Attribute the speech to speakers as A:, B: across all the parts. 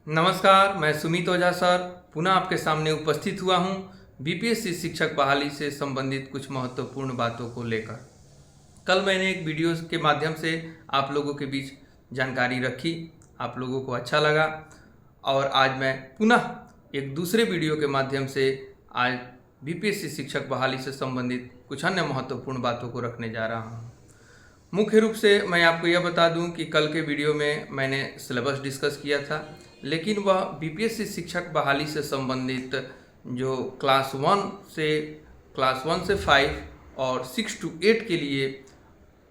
A: नमस्कार, मैं सुमित ओझा सर पुनः आपके सामने उपस्थित हुआ हूं बीपीएससी शिक्षक बहाली से संबंधित कुछ महत्वपूर्ण बातों को लेकर। कल मैंने एक वीडियो के माध्यम से आप लोगों के बीच जानकारी रखी, आप लोगों को अच्छा लगा और आज मैं पुनः एक दूसरे वीडियो के माध्यम से आज बीपीएससी शिक्षक बहाली से संबंधित कुछ अन्य महत्वपूर्ण बातों को रखने जा रहा हूँ। मुख्य रूप से मैं आपको यह बता दूं कि कल के वीडियो में मैंने सिलेबस डिस्कस किया था, लेकिन वह बीपीएससी शिक्षक बहाली से संबंधित जो क्लास 1 से 5 और 6 to 8 के लिए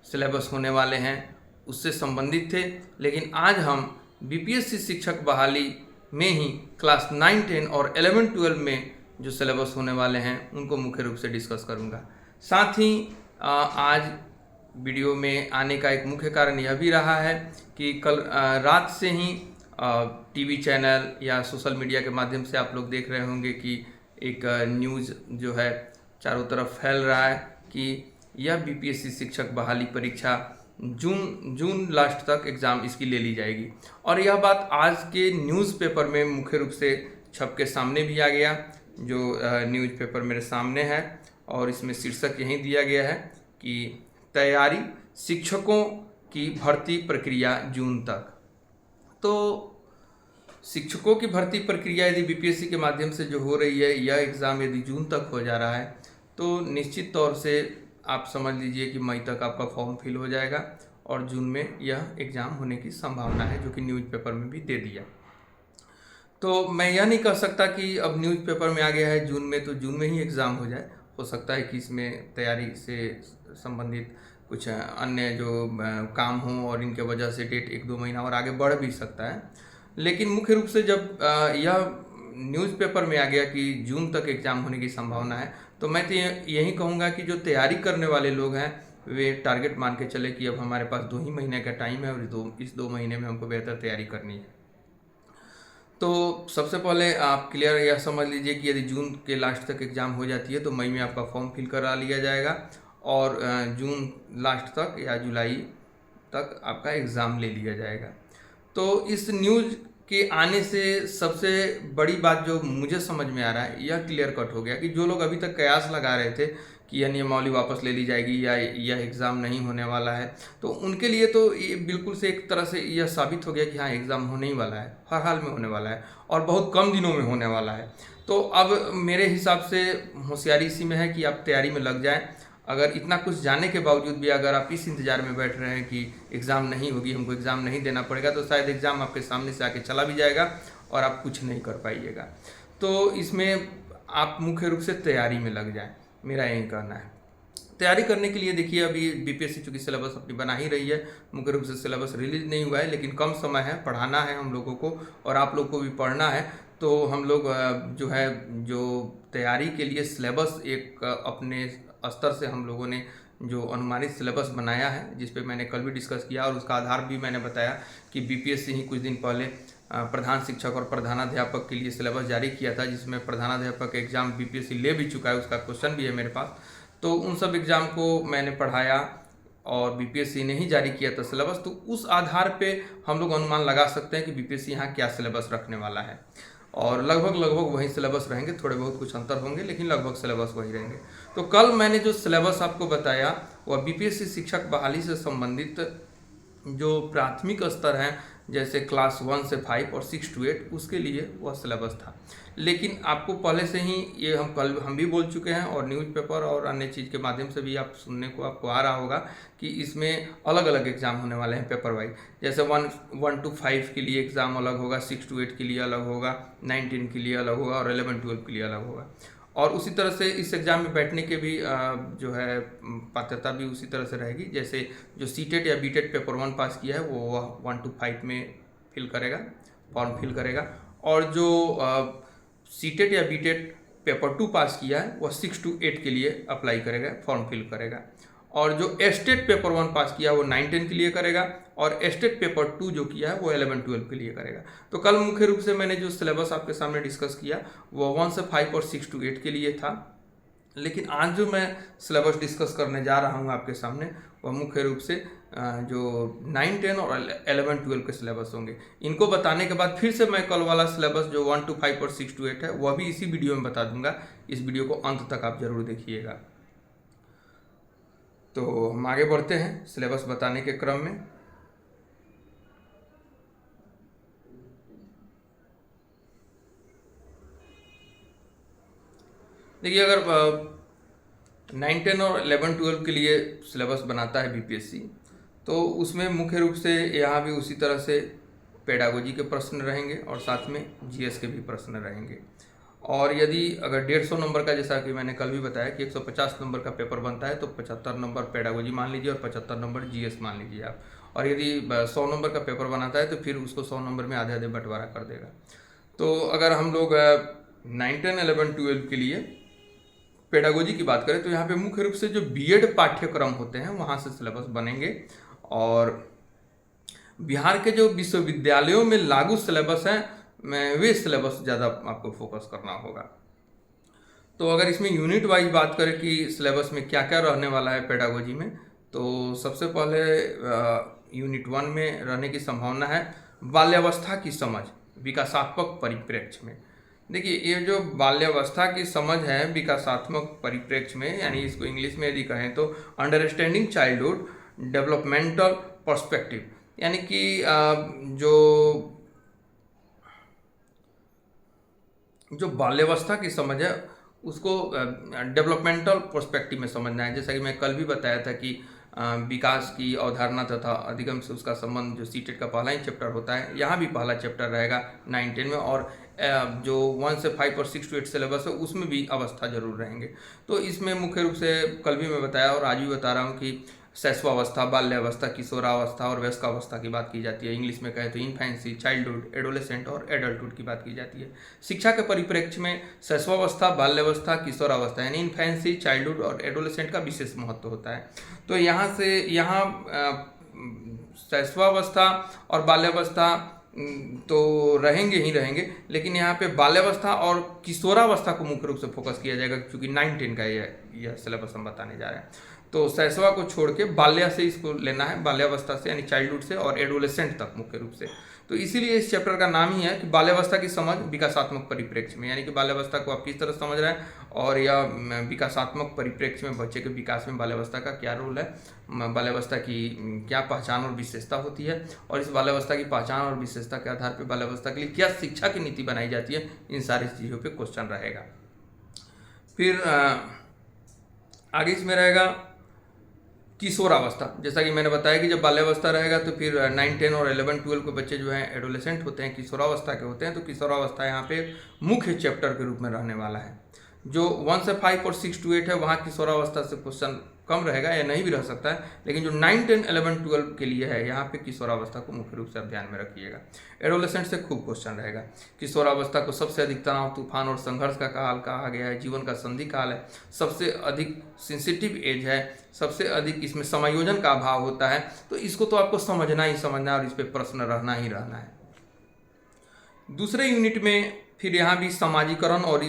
A: सिलेबस होने वाले हैं उससे संबंधित थे। लेकिन आज हम बीपीएससी शिक्षक बहाली में ही क्लास 9, 10 और 11, 12 में जो सिलेबस होने वाले हैं उनको मुख्य रूप से डिस्कस करूंगा। साथ ही आज वीडियो में आने का एक मुख्य कारण यह भी रहा है कि कल रात से ही टीवी चैनल या सोशल मीडिया के माध्यम से आप लोग देख रहे होंगे कि एक न्यूज़ जो है चारों तरफ फैल रहा है कि यह बीपीएससी शिक्षक बहाली परीक्षा जून लास्ट तक एग्ज़ाम इसकी ले ली जाएगी। और यह बात आज के न्यूज़पेपर में मुख्य रूप से छप के सामने भी आ गया। जो न्यूज़पेपर मेरे सामने है और इसमें शीर्षक यही दिया गया है कि तैयारी शिक्षकों की भर्ती प्रक्रिया जून तक। तो शिक्षकों की भर्ती प्रक्रिया यदि बीपीएससी के माध्यम से जो हो रही है, यह एग्ज़ाम यदि जून तक हो जा रहा है तो निश्चित तौर से आप समझ लीजिए कि मई तक आपका फॉर्म फिल हो जाएगा और जून में यह एग्ज़ाम होने की संभावना है, जो कि न्यूज़पेपर में भी दे दिया। तो मैं यह नहीं कह सकता कि अब न्यूज़पेपर में आ गया है जून में तो जून में ही एग्ज़ाम हो जाए। हो सकता है कि इसमें तैयारी से संबंधित कुछ अन्य जो काम हों और इनके वजह से डेट 1-2 महीना और आगे बढ़ भी सकता है। लेकिन मुख्य रूप से जब यह न्यूज़पेपर में आ गया कि जून तक एग्ज़ाम होने की संभावना है, तो मैं तो यही कहूँगा कि जो तैयारी करने वाले लोग हैं वे टारगेट मान के चले कि अब हमारे पास 2 ही महीने का टाइम है और इस 2 महीने में हमको बेहतर तैयारी करनी है। तो सबसे पहले आप क्लियर यह समझ लीजिए कि यदि जून के लास्ट तक एग्ज़ाम हो जाती है तो मई में आपका फॉर्म फिल करा लिया जाएगा और जून लास्ट तक या जुलाई तक आपका एग्ज़ाम ले लिया जाएगा। तो इस न्यूज़ के आने से सबसे बड़ी बात जो मुझे समझ में आ रहा है, यह क्लियर कट हो गया कि जो लोग अभी तक कयास लगा रहे थे कि यह नियमावली वापस ले ली जाएगी या यह एग्ज़ाम नहीं होने वाला है, तो उनके लिए तो ये बिल्कुल से एक तरह से यह साबित हो गया कि हाँ, एग्ज़ाम होने ही वाला है, हर हाल में होने वाला है और बहुत कम दिनों में होने वाला है। तो अब मेरे हिसाब से होशियारी इसी में है कि आप तैयारी में लग जाएँ। अगर इतना कुछ जानने के बावजूद भी अगर आप इस इंतज़ार में बैठ रहे हैं कि एग्ज़ाम नहीं होगी, हमको एग्ज़ाम नहीं देना पड़ेगा, तो शायद एग्ज़ाम आपके सामने से आके चला भी जाएगा और आप कुछ नहीं कर पाइएगा। तो इसमें आप मुख्य रूप से तैयारी में लग जाएं, मेरा यही कहना है। तैयारी करने के लिए देखिए, अभी बीपीएससी चूँकि सिलेबस अपनी बना ही रही है, मुख्य रूप से सिलेबस रिलीज नहीं हुआ है, लेकिन कम समय है, पढ़ाना है हम लोगों को और आप लोग को भी पढ़ना है। तो हम लोग जो तैयारी के लिए सिलेबस एक अपने स्तर से हम लोगों ने जो अनुमानित सिलेबस बनाया है, जिस पे मैंने कल भी डिस्कस किया और उसका आधार भी मैंने बताया कि बीपीएससी ही कुछ दिन पहले प्रधान शिक्षक और प्रधानाध्यापक के लिए सिलेबस जारी किया था, जिसमें प्रधानाध्यापक एग्ज़ाम बीपीएससी ले भी चुका है, उसका क्वेश्चन भी है मेरे पास। तो उन सब एग्ज़ाम को मैंने पढ़ाया और बीपीएससी ने ही जारी किया था सिलेबस, तो उस आधार पे हम लोग अनुमान लगा सकते हैं कि बीपीएससी यहाँ क्या सिलेबस रखने वाला है और लगभग वही सिलेबस रहेंगे, थोड़े बहुत कुछ अंतर होंगे लेकिन लगभग सिलेबस वही रहेंगे। तो कल मैंने जो सिलेबस आपको बताया वह बीपीएससी शिक्षक बहाली से संबंधित जो प्राथमिक स्तर हैं, जैसे क्लास 1 से 5 और 6 to 8, उसके लिए वह सिलेबस था। लेकिन आपको पहले से ही ये हम भी बोल चुके हैं और न्यूज़पेपर और अन्य चीज़ के माध्यम से भी आप सुनने को आपको आ रहा होगा कि इसमें अलग अलग एग्ज़ाम होने वाले हैं पेपर वाइज। जैसे 1 to 5 के लिए एग्ज़ाम अलग होगा, 6 to 8 के लिए अलग होगा, 9, 10 के लिए अलग होगा और 11, 12 के लिए अलग होगा। और उसी तरह से इस एग्ज़ाम में बैठने के भी जो है पात्रता भी उसी तरह से रहेगी। जैसे जो सीटेट या बीटेट पेपर 1 पास किया है वो 1 to 5 में फिल करेगा, फॉर्म फिल करेगा, और जो सीटेट या बीटेट पेपर 2 पास किया है वह 6 to 8 के लिए अप्लाई करेगा, फॉर्म फिल करेगा। और जो एस्टेट पेपर 1 पास किया है वो 9, 10 के लिए करेगा और एस्टेट पेपर 2 जो किया है वो 11, 12 के लिए करेगा। तो कल मुख्य रूप से मैंने जो सिलेबस आपके सामने डिस्कस किया वो 1 से 5 और 6 to 8 के लिए था, लेकिन आज जो मैं सिलेबस डिस्कस करने जा रहा हूँ आपके सामने वह मुख्य रूप से जो 9, 10 और 11, 12 के सिलेबस होंगे, इनको बताने के बाद फिर से मैं कल वाला सिलेबस जो 1 to 5 और 6 to 8 है वह भी इसी वीडियो में बता दूंगा। इस वीडियो को अंत तक आप जरूर देखिएगा। तो हम आगे बढ़ते हैं सिलेबस बताने के क्रम में। देखिए, अगर 9, 10 और 11, 12 के लिए सिलेबस बनाता है बीपीएससी, तो उसमें मुख्य रूप से यहाँ भी उसी तरह से पेडागोजी के प्रश्न रहेंगे और साथ में जीएस के भी प्रश्न रहेंगे। और यदि अगर 150 नंबर का, जैसा कि मैंने कल भी बताया कि 150 नंबर का पेपर बनता है, तो 75 नंबर पेडागोजी मान लीजिए और 75 नंबर जीएस मान लीजिए आप। और यदि 100 नंबर का पेपर बनाता है तो फिर उसको 100 नंबर में आधे आधे बंटवारा कर देगा। तो अगर हम लोग 9, 10, 11, 12 के लिए पेडागोजी की बात करें तो यहाँ पे मुख्य रूप से जो बीएड पाठ्यक्रम होते हैं वहाँ से सिलेबस बनेंगे। और बिहार के जो विश्वविद्यालयों में लागू सिलेबस हैं वे सिलेबस ज़्यादा आपको फोकस करना होगा। तो अगर इसमें यूनिट वाइज बात करें कि सिलेबस में क्या क्या रहने वाला है पेडागोजी में, तो सबसे पहले यूनिट 1 में रहने की संभावना है बाल्यावस्था की समझ विकासात्मक परिप्रेक्ष्य में। देखिए, ये जो बाल्यावस्था की समझ है विकासात्मक परिप्रेक्ष्य में, यानी इसको इंग्लिश में यदि कहें तो अंडरस्टैंडिंग चाइल्डहुड डेवलपमेंटल पर्सपेक्टिव, यानी कि जो बाल्यावस्था की समझ है उसको डेवलपमेंटल पर्सपेक्टिव में समझना है। जैसा कि मैं कल भी बताया था कि विकास की अवधारणा तथा अधिगम से उसका संबंध जो सीटेट का पहला ही चैप्टर होता है, यहाँ भी पहला चैप्टर रहेगा 9, 10 में। और जो 1 से 5 और 6 to 8 सिलेबस है उसमें भी अवस्था जरूर रहेंगे। तो इसमें मुख्य रूप से कल भी मैं बताया और आज भी बता रहा हूँ कि शैशवावस्था, बाल्यावस्था, किशोरावस्था और वयस्कावस्था की बात की जाती है। इंग्लिश में कहें तो इन्फेंसी, चाइल्डहुड, एडोलेसेंट और एडल्टहुड की बात की जाती है। शिक्षा के परिप्रेक्ष्य में शैशवावस्था, बाल्यावस्था, किशोरावस्था यानी इन्फेंसी, चाइल्डहुड और एडोलेसेंट का विशेष महत्व होता है। तो यहाँ शैशवावस्था और बाल्यावस्था तो रहेंगे ही रहेंगे, लेकिन यहाँ पे बाल्यावस्था और किशोरावस्था को मुख्य रूप से फोकस किया जाएगा, क्योंकि 9, 10 का यह सिलेबस हम बताने जा रहे हैं। तो शैशवा को छोड़ के बाल्या से इसको लेना है, बाल्यावस्था से यानी चाइल्डहुड से और एडोलेसेंट तक मुख्य रूप से। तो इसीलिए इस चैप्टर का नाम ही है कि बाल्यावस्था की समझ विकासात्मक परिप्रेक्ष्य में, यानी कि बाल्यावस्था को आप किस तरह समझ रहे हैं और या विकासात्मक परिप्रेक्ष्य में बच्चे के विकास में बाल्यावस्था का क्या रोल है, बाल्यावस्था की क्या पहचान और विशेषता होती है, और इस बाल्यावस्था की पहचान और विशेषता के आधार पर बाल्यावस्था के लिए क्या शिक्षा की नीति बनाई जाती है, इन सारी चीज़ों पर क्वेश्चन रहेगा। फिर आगे इसमें रहेगा किशोरावस्था। जैसा कि मैंने बताया कि जब बाल्यावस्था रहेगा तो फिर 9, 10 और 11, 12 के बच्चे जो हैं एडोलेसेंट होते हैं, किशोरावस्था के होते हैं। तो किशोरावस्था यहाँ पे मुख्य चैप्टर के रूप में रहने वाला है। जो 1 से 5 और 6 to 8 है वहाँ किशोरावस्था से क्वेश्चन कम रहेगा या नहीं भी रह सकता है, लेकिन जो 9, 10, 11, 12 के लिए है यहाँ पे किशोरावस्था को मुख्य रूप से आप ध्यान में रखिएगा। एडोलेसेंट से खूब क्वेश्चन रहेगा। किशोरावस्था को सबसे अधिक तनाव, तूफान और संघर्ष का काल कहा गया है, जीवन का संधि काल है, सबसे अधिक सेंसिटिव एज है, सबसे अधिक इसमें समायोजन का अभाव होता है। तो इसको तो आपको समझना ही समझना और इस पर प्रश्न रहना ही रहना है। दूसरे यूनिट में फिर यहाँ भी समाजीकरण और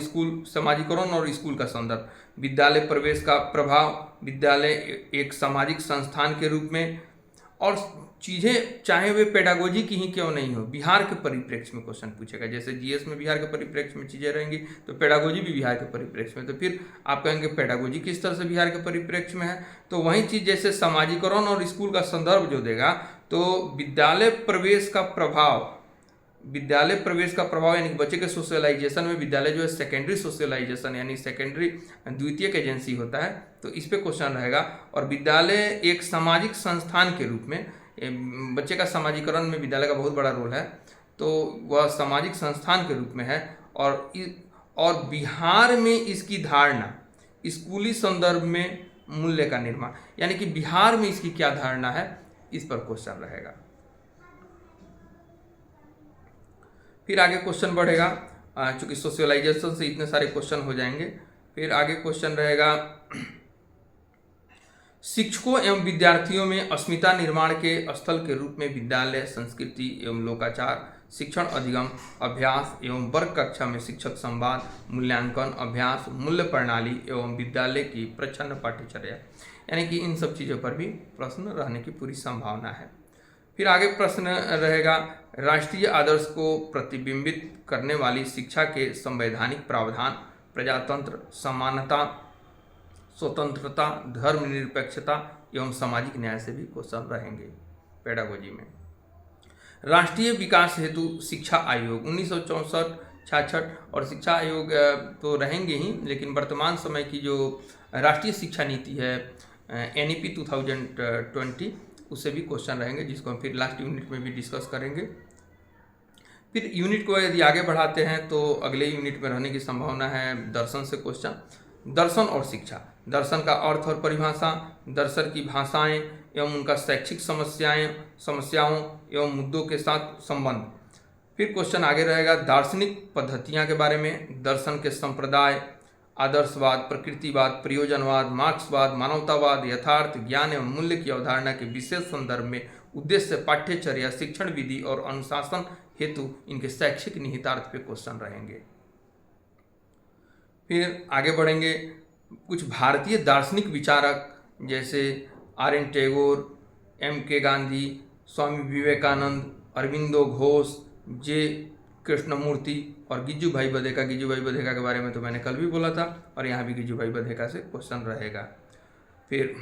A: स्कूल का संदर्भ, विद्यालय प्रवेश का प्रभाव, विद्यालय एक सामाजिक संस्थान के रूप में, और चीज़ें चाहे वे पेडागोजी की ही क्यों नहीं हो, बिहार के परिप्रेक्ष्य में क्वेश्चन पूछेगा। जैसे जीएस में बिहार के परिप्रेक्ष्य में चीज़ें रहेंगी, तो पेडागोजी भी बिहार के परिप्रेक्ष्य में। तो फिर आप कहेंगे पेडागोजी किस तरह से बिहार के परिप्रेक्ष्य में है, तो वही चीज़ जैसे समाजीकरण और स्कूल का संदर्भ जो देगा, तो विद्यालय प्रवेश का प्रभाव यानी बच्चे के सोशलाइजेशन में विद्यालय जो है सेकेंडरी सोशलाइजेशन यानी सेकेंडरी द्वितीयक एजेंसी होता है, तो इस पे क्वेश्चन रहेगा। और विद्यालय एक सामाजिक संस्थान के रूप में, बच्चे का समाजीकरण में विद्यालय का बहुत बड़ा रोल है, तो वह सामाजिक संस्थान के रूप में है। और बिहार में इसकी धारणा स्कूली संदर्भ में मूल्य का निर्माण, यानी कि बिहार में इसकी क्या धारणा है, इस पर क्वेश्चन रहेगा। फिर आगे क्वेश्चन बढ़ेगा, चूंकि सोशलाइजेशन से इतने सारे क्वेश्चन हो जाएंगे। फिर आगे क्वेश्चन रहेगा शिक्षकों एवं विद्यार्थियों में अस्मिता निर्माण के स्थल के रूप में विद्यालय, संस्कृति एवं लोकाचार, शिक्षण अधिगम, अभ्यास एवं वर्ग कक्षा में शिक्षक संवाद, मूल्यांकन, अभ्यास, मूल्य प्रणाली एवं विद्यालय की प्रच्छन्न पाठ्यचर्या। यानी कि इन सब चीज़ों पर भी प्रश्न रहने की पूरी संभावना है। फिर आगे प्रश्न रहेगा, राष्ट्रीय आदर्श को प्रतिबिंबित करने वाली शिक्षा के संवैधानिक प्रावधान प्रजातंत्र, समानता, स्वतंत्रता, धर्मनिरपेक्षता एवं सामाजिक न्याय से भी क्वेश्चन रहेंगे पेडागोजी में। राष्ट्रीय विकास हेतु शिक्षा आयोग 1964-66 और शिक्षा आयोग तो रहेंगे ही, लेकिन वर्तमान समय की जो राष्ट्रीय शिक्षा नीति है NEP 2020 उससे भी क्वेश्चन रहेंगे, जिसको हम फिर लास्ट यूनिट में भी डिस्कस करेंगे। फिर यूनिट को यदि आगे बढ़ाते हैं तो अगले यूनिट में रहने की संभावना है दर्शन से क्वेश्चन। दर्शन और शिक्षा, दर्शन का अर्थ और परिभाषा, दर्शन की भाषाएं एवं उनका शैक्षिक समस्याओं एवं मुद्दों के साथ संबंध। फिर क्वेश्चन आगे रहेगा दार्शनिक पद्धतियां के बारे में, दर्शन के संप्रदाय, आदर्शवाद, प्रकृतिवाद, प्रयोजनवाद, मार्क्सवाद, मानवतावाद, यथार्थ, ज्ञान एवं मूल्य की अवधारणा के विशेष संदर्भ में उद्देश्य, पाठ्यचर्या, शिक्षण विधि और अनुशासन हेतु इनके शैक्षिक निहितार्थ पे क्वेश्चन रहेंगे। फिर आगे बढ़ेंगे, कुछ भारतीय दार्शनिक विचारक जैसे RN Tagore, MK Gandhi, Swami Vivekananda, Aurobindo Ghosh, J Krishnamurthy और गिज्जू भाई बधेका। गिज्जू भाई बधेका के बारे में तो मैंने कल भी बोला था और यहाँ भी गिज्जू भाई बधेका से क्वेश्चन रहेगा। फिर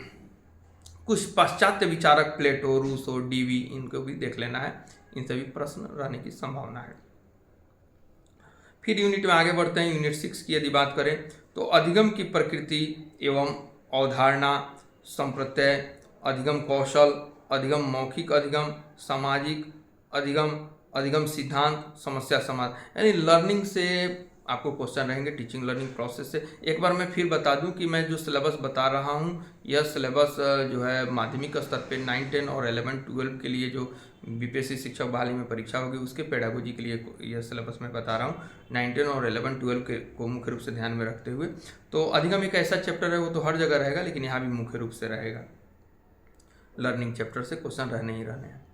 A: कुछ पाश्चात्य विचारक प्लेटो, रूसो, DV, इनको भी देख लेना है, इन सभी प्रश्न रहने की संभावना है। फिर यूनिट में आगे बढ़ते हैं। यूनिट 6 की यदि बात करें तो अधिगम की प्रकृति एवं अवधारणा, संप्रत्यय, अधिगम कौशल, अधिगम मौखिक अधिगम, सामाजिक अधिगम, अधिगम सिद्धांत, समस्या समाधान, यानी लर्निंग से आपको क्वेश्चन रहेंगे, टीचिंग लर्निंग प्रोसेस से। एक बार मैं फिर बता दूं कि मैं जो सिलेबस बता रहा हूं यह सिलेबस जो है माध्यमिक स्तर पे 9, 10 और 11, 12 के लिए जो BPSC शिक्षक बहाली में परीक्षा होगी उसके पेडागोजी के लिए यह सिलेबस मैं बता रहा हूँ। 9, 10 और 11, 12 के को मुख्य रूप से ध्यान में रखते हुए। तो अधिगम एक ऐसा चैप्टर है, वो तो हर जगह रहेगा, लेकिन यहाँ भी मुख्य रूप से रहेगा। लर्निंग चैप्टर से क्वेश्चन रहने ही रहने हैं।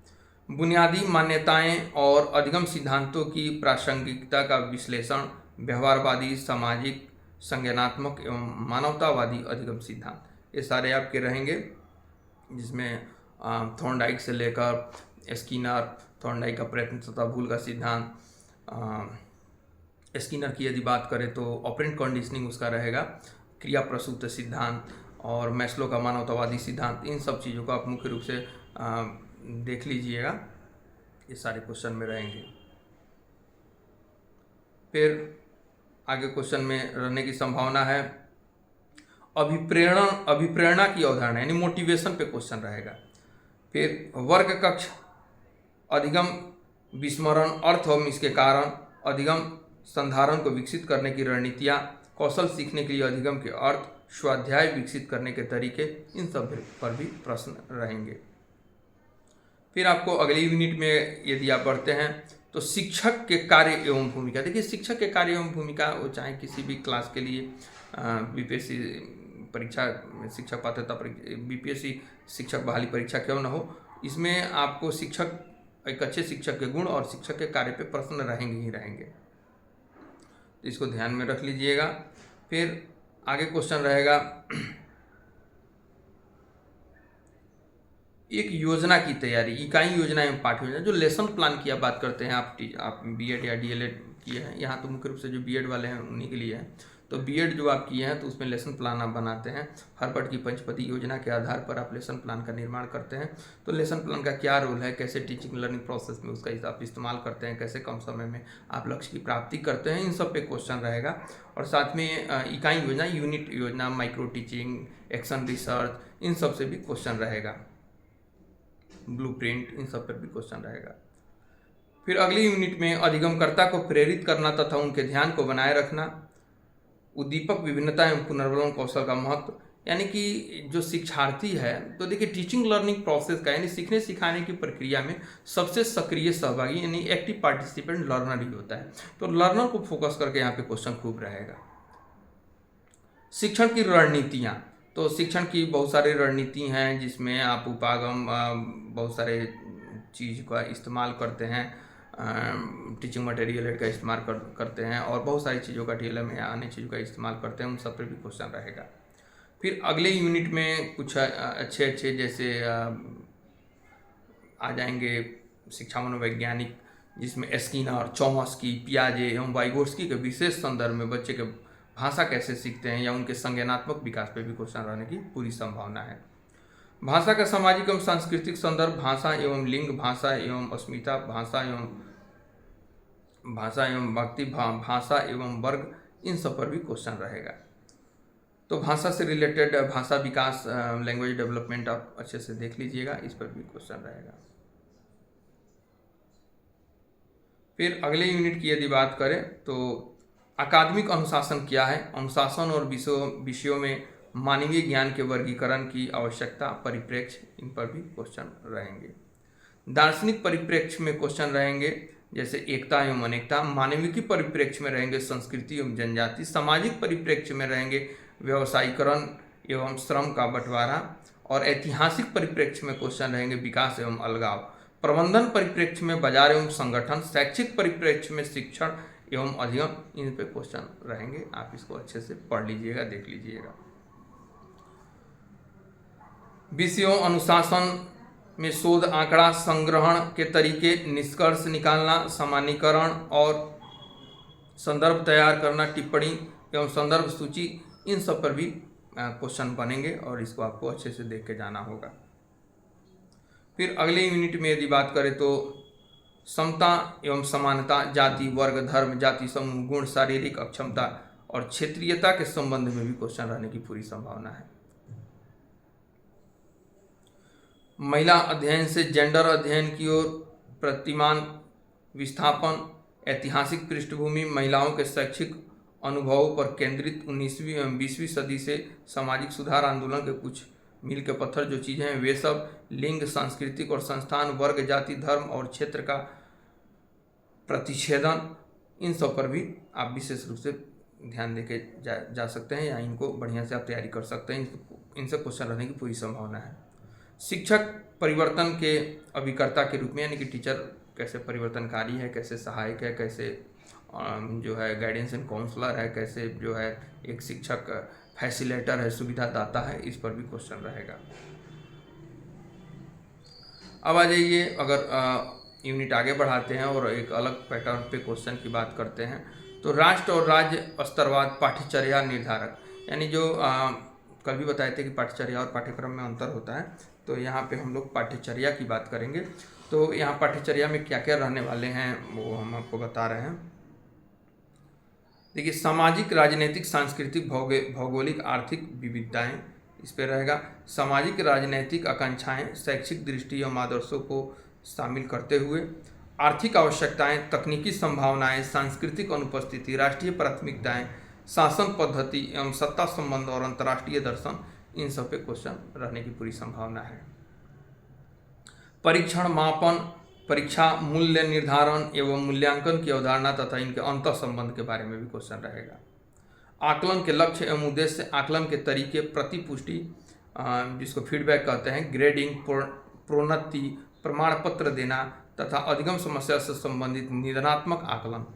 A: बुनियादी मान्यताएं और अधिगम सिद्धांतों की प्रासंगिकता का विश्लेषण, व्यवहारवादी, सामाजिक, संज्ञानात्मक एवं मानवतावादी अधिगम सिद्धांत, ये सारे आपके रहेंगे, जिसमें थॉर्नडाइक से लेकर स्किनर, थॉर्नडाइक का प्रयत्न तथा भूल का सिद्धांत, स्किनर की यदि बात करें तो ऑपरेंट कंडीशनिंग उसका रहेगा, क्रिया प्रसूत सिद्धांत और मैस्लो का मानवतावादी सिद्धांत, इन सब चीज़ों को आप मुख्य रूप से देख लीजिएगा, ये सारे क्वेश्चन में रहेंगे। फिर आगे क्वेश्चन में रहने की संभावना है अभिप्रेरणा की अवधारणा, यानी मोटिवेशन पे क्वेश्चन रहेगा। फिर वर्ग कक्ष, अधिगम विस्मरण, अर्थ एवं इसके कारण, अधिगम संधारण को विकसित करने की रणनीतियाँ, कौशल सीखने के लिए अधिगम के अर्थ, स्वाध्याय विकसित करने के तरीके, इन सब पर भी प्रश्न रहेंगे। फिर आपको अगली यूनिट में यदि आप बढ़ते हैं तो शिक्षक के कार्य एवं भूमिका। देखिए, शिक्षक के कार्य एवं भूमिका वो चाहे किसी भी क्लास के लिए BPSC परीक्षा, शिक्षक पात्रता परीक्षा, BPSC शिक्षक बहाली परीक्षा क्यों न हो, इसमें आपको शिक्षक, एक अच्छे शिक्षक के गुण और शिक्षक के कार्य पे प्रश्न रहेंगे ही रहेंगे, तो इसको ध्यान में रख लीजिएगा। फिर आगे क्वेश्चन रहेगा एक योजना की तैयारी, इकाई योजना एवं पाठ्य योजना, जो लेसन प्लान की आप बात करते हैं, आप B.Ed या DLED किए हैं, यहाँ तो मुख्य रूप से जो B.Ed वाले हैं उन्हीं के लिए है। तो B.Ed जो आप किए हैं तो उसमें लेसन प्लान आप बनाते हैं, हर पट की पंचपदी योजना के आधार पर आप लेसन प्लान का निर्माण करते हैं। तो लेसन प्लान का क्या रोल है, कैसे टीचिंग लर्निंग प्रोसेस में उसका आप इस्तेमाल करते हैं, कैसे कम समय में आप लक्ष्य की प्राप्ति करते हैं, इन सब पे क्वेश्चन रहेगा। और साथ में इकाई योजना, यूनिट योजना, माइक्रो टीचिंग, एक्शन रिसर्च, इन सब से भी क्वेश्चन रहेगा, ब्लूप्रिंट, इन सब पर भी क्वेश्चन रहेगा। फिर अगली यूनिट में अधिगमकर्ता को प्रेरित करना तथा उनके ध्यान को बनाए रखना, उद्दीपक विभिन्नता एवं पुनर्वलन कौशल का महत्व, यानी कि जो शिक्षार्थी है, तो देखिए टीचिंग लर्निंग प्रोसेस का, यानी सीखने सिखाने की प्रक्रिया में सबसे सक्रिय सहभागी यानी एक्टिव पार्टिसिपेंट लर्नर ही होता है। तो लर्नर को फोकस करके यहाँ पे क्वेश्चन खूब रहेगा। शिक्षण की रणनीतियाँ, तो शिक्षण की बहुत सारी रणनीति हैं, जिसमें आप उपागम बहुत सारे चीज़ का इस्तेमाल करते हैं, टीचिंग मटेरियल का इस्तेमाल करते हैं और बहुत सारी चीज़ों का TLM या अन्य चीज़ों का इस्तेमाल करते हैं, उन सब पर भी क्वेश्चन रहेगा। फिर अगले यूनिट में कुछ अच्छे अच्छे जैसे आ जाएंगे शिक्षा मनोवैज्ञानिक, जिसमें स्किनर, चॉम्स्की, पियाजे एवं वाइगोट्स्की के विशेष संदर्भ में बच्चे के भाषा कैसे सीखते हैं या उनके संज्ञानात्मक विकास पर भी क्वेश्चन रहने की पूरी संभावना है। भाषा का सामाजिक एवं सांस्कृतिक संदर्भ, भाषा एवं लिंग, भाषा एवं अस्मिता, भाषा एवं व्यक्ति, भाषा एवं वर्ग, इन सब पर भी क्वेश्चन रहेगा। तो भाषा से रिलेटेड भाषा विकास, लैंग्वेज डेवलपमेंट आप अच्छे से देख लीजिएगा, इस पर भी क्वेश्चन रहेगा। फिर अगले यूनिट की यदि बात करें तो अकादमिक अनुशासन क्या है, अनुशासन और विषयों में मानवीय ज्ञान के वर्गीकरण की आवश्यकता, परिप्रेक्ष्य, इन पर भी क्वेश्चन रहेंगे। दार्शनिक परिप्रेक्ष्य में क्वेश्चन रहेंगे जैसे एकता एवं अनेकता, मानविकी परिप्रेक्ष्य में रहेंगे संस्कृति एवं जनजाति, सामाजिक परिप्रेक्ष्य में रहेंगे व्यवसायीकरण एवं श्रम का बंटवारा, और ऐतिहासिक परिप्रेक्ष्य में क्वेश्चन रहेंगे विकास एवं अलगाव, प्रबंधन परिप्रेक्ष्य में बाजार एवं संगठन, शैक्षिक परिप्रेक्ष्य में शिक्षण एवं अधिगम, इन पे क्वेश्चन रहेंगे। आप इसको अच्छे से पढ़ लीजिएगा, देख लीजिएगा। विषयों अनुशासन में शोध, आंकड़ा संग्रहण के तरीके, निष्कर्ष निकालना, सामान्यीकरण और संदर्भ तैयार करना, टिप्पणी एवं संदर्भ सूची, इन सब पर भी क्वेश्चन बनेंगे और इसको आपको अच्छे से देख के जाना होगा। फिर अगले यूनिट में यदि बात करें तो समता एवं समानता, जाति, वर्ग, धर्म, जाति समूह, गुण, शारीरिक अक्षमता और क्षेत्रीयता के संबंध में भी क्वेश्चन रहने की पूरी संभावना है। महिला अध्ययन से जेंडर अध्ययन की ओर प्रतिमान विस्थापन, ऐतिहासिक पृष्ठभूमि, महिलाओं के शैक्षिक अनुभवों पर केंद्रित 19वीं एवं 20वीं सदी से सामाजिक सुधार आंदोलन के कुछ मील के पत्थर जो चीज़ें हैं वे सब, लिंग, सांस्कृतिक और संस्थान, वर्ग, जाति, धर्म और क्षेत्र का प्रतिच्छेदन, इन सब पर भी आप विशेष रूप से ध्यान देके जा सकते हैं या इनको बढ़िया से आप तैयारी कर सकते हैं। इनसे क्वेश्चन रहने की पूरी संभावना है। शिक्षक परिवर्तन के अभिकर्ता के रूप में, यानी कि टीचर कैसे परिवर्तनकारी है, कैसे सहायक है, कैसे जो है गाइडेंस एंड काउंसलर है, कैसे जो है एक शिक्षक फैसिलेटर है, सुविधा दाता है, इस पर भी क्वेश्चन रहेगा। अब आ जाइए, अगर यूनिट आगे बढ़ाते हैं और एक अलग पैटर्न पे क्वेश्चन की बात करते हैं तो राष्ट्र और राज्य स्तरवाद पाठ्यचर्या निर्धारक, यानी जो कल भी बताए थे कि पाठ्यचर्या और पाठ्यक्रम में अंतर होता है, तो यहाँ पे हम लोग पाठ्यचर्या की बात करेंगे। तो यहाँ पाठ्यचर्या में क्या क्या रहने वाले हैं वो हम आपको बता रहे हैं। देखिए, सामाजिक, राजनीतिक, सांस्कृतिक, भौगोलिक, आर्थिक विविधताएं, इस पे रहेगा। सामाजिक राजनीतिक आकांक्षाएं, शैक्षिक दृष्टि एवं आदर्शों को शामिल करते हुए, आर्थिक आवश्यकताएं, तकनीकी संभावनाएं, सांस्कृतिक अनुपस्थिति, राष्ट्रीय प्राथमिकताएं, शासन पद्धति एवं सत्ता संबंध और अंतर्राष्ट्रीय दर्शन, इन सब पे क्वेश्चन रहने की पूरी संभावना है। परीक्षण, मापन, परीक्षा, मूल्य निर्धारण एवं मूल्यांकन की अवधारणा तथा इनके अंतः संबंध के बारे में भी क्वेश्चन रहेगा। आकलन के लक्ष्य एवं उद्देश्य, आकलन के तरीके, प्रतिपुष्टि जिसको फीडबैक कहते हैं, ग्रेडिंग, प्रोन्नति, प्रमाण पत्र देना तथा अधिगम समस्या से संबंधित निदानात्मक आकलन,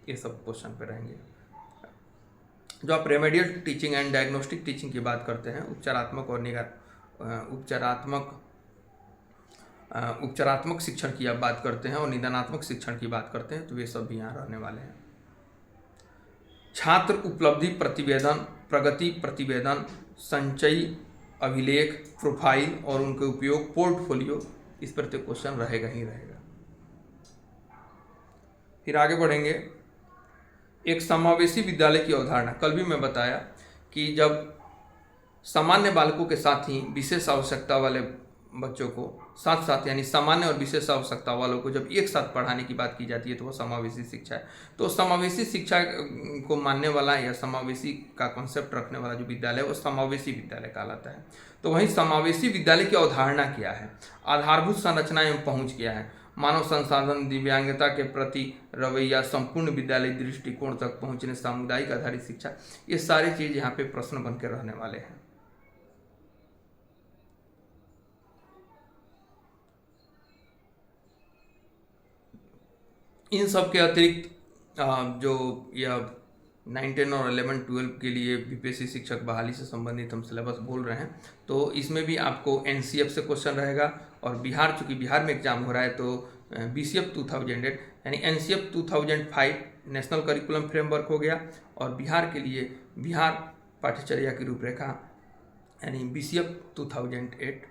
A: ये सब क्वेश्चन पे रहेंगे। जो आप remedial teaching and diagnostic teaching की बात करते हैं, उपचारात्मक शिक्षण की आप बात करते हैं और निदानात्मक शिक्षण की बात करते हैं, तो वे सब भी यहाँ रहने वाले हैं। छात्र उपलब्धि प्रतिवेदन, प्रगति प्रतिवेदन, संचयी अभिलेख, प्रोफाइल और उनके उपयोग, पोर्टफोलियो, इस पर तो क्वेश्चन रहेगा ही रहेगा। फिर आगे बढ़ेंगे, एक समावेशी विद्यालय की अवधारणा। कल भी मैं बताया कि जब सामान्य बालकों के साथ ही विशेष आवश्यकता वाले बच्चों को साथ साथ, यानी सामान्य और विशेष आवश्यकता वालों को जब एक साथ पढ़ाने की बात की जाती है तो वो समावेशी शिक्षा है। तो समावेशी शिक्षा को मानने वाला या समावेशी का कॉन्सेप्ट रखने वाला जो विद्यालय है वो समावेशी विद्यालय कहलाता है। तो वहीं समावेशी विद्यालय की अवधारणा क्या है, आधारभूत संरचना एवं पहुँच क्या है, मानव संसाधन, दिव्यांगता के प्रति रवैया, संपूर्ण विद्यालय दृष्टिकोण तक पहुँचने, सामुदायिक आधारित शिक्षा, ये सारी चीज़ यहाँ पे प्रश्न बन के रहने वाले हैं। इन सब के अतिरिक्त जो यह 9, 10 और 11, 12 के लिए बीपीएससी शिक्षक बहाली से संबंधित हम सिलेबस बोल रहे हैं। तो इसमें भी आपको एनसीएफ से क्वेश्चन रहेगा, और बिहार, चूँकि बिहार में एग्जाम हो रहा है तो बीसीएफ 2008 यानी एनसीएफ 2005 नेशनल करिकुलम फ्रेमवर्क हो गया, और बिहार के लिए बिहार पाठ्यचर्या की रूपरेखा यानी बीसीएफ 2008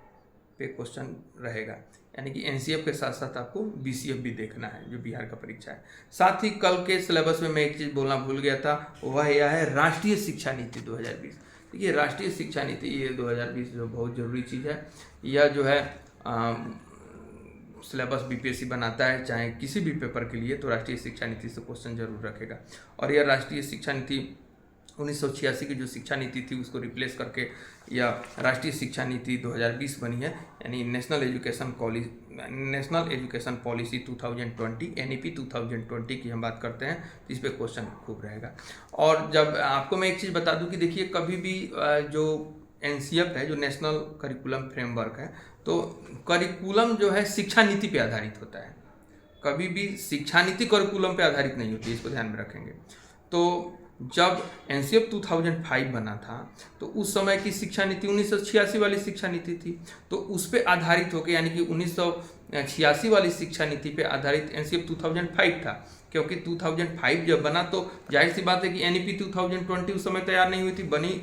A: पे क्वेश्चन रहेगा। यानी कि एनसीएफ के साथ साथ आपको बीसीएफ भी देखना है जो बिहार का परीक्षा है। साथ ही कल के सिलेबस में मैं एक चीज़ बोलना भूल गया था, वह यह है राष्ट्रीय शिक्षा नीति 2020। देखिए राष्ट्रीय शिक्षा नीति ये 2020 जो बहुत ज़रूरी चीज़ है, यह जो है सिलेबस बीपीएससी बनाता है चाहे किसी भी पेपर के लिए, तो राष्ट्रीय शिक्षा नीति से क्वेश्चन जरूर रखेगा। और यह राष्ट्रीय शिक्षा नीति 1986 की जो शिक्षा नीति थी उसको रिप्लेस करके यह राष्ट्रीय शिक्षा नीति 2020 बनी है, यानी नेशनल एजुकेशन पॉलिसी 2020 एनईपी 2020 की हम बात करते हैं, तो इस पर क्वेश्चन खूब रहेगा। और जब आपको मैं एक चीज़ बता दूं कि देखिए कभी भी जो एनसीएफ है, जो नेशनल करिकुलम फ्रेमवर्क है, तो करिकुलम जो है शिक्षा नीति पे आधारित होता है, कभी भी शिक्षा नीति करिकुलम पे आधारित नहीं होती, इसको ध्यान में रखेंगे। तो जब एनसीएफ 2005 बना था तो उस समय की शिक्षा नीति 1986 वाली शिक्षा नीति थी, तो उस पे आधारित होकर, यानी कि 1986 वाली शिक्षा नीति पे आधारित एनसीएफ 2005 था। क्योंकि 2005 जब बना तो जाहिर सी बात है कि एनईपी 2020 उस समय तैयार नहीं हुई थी, बनी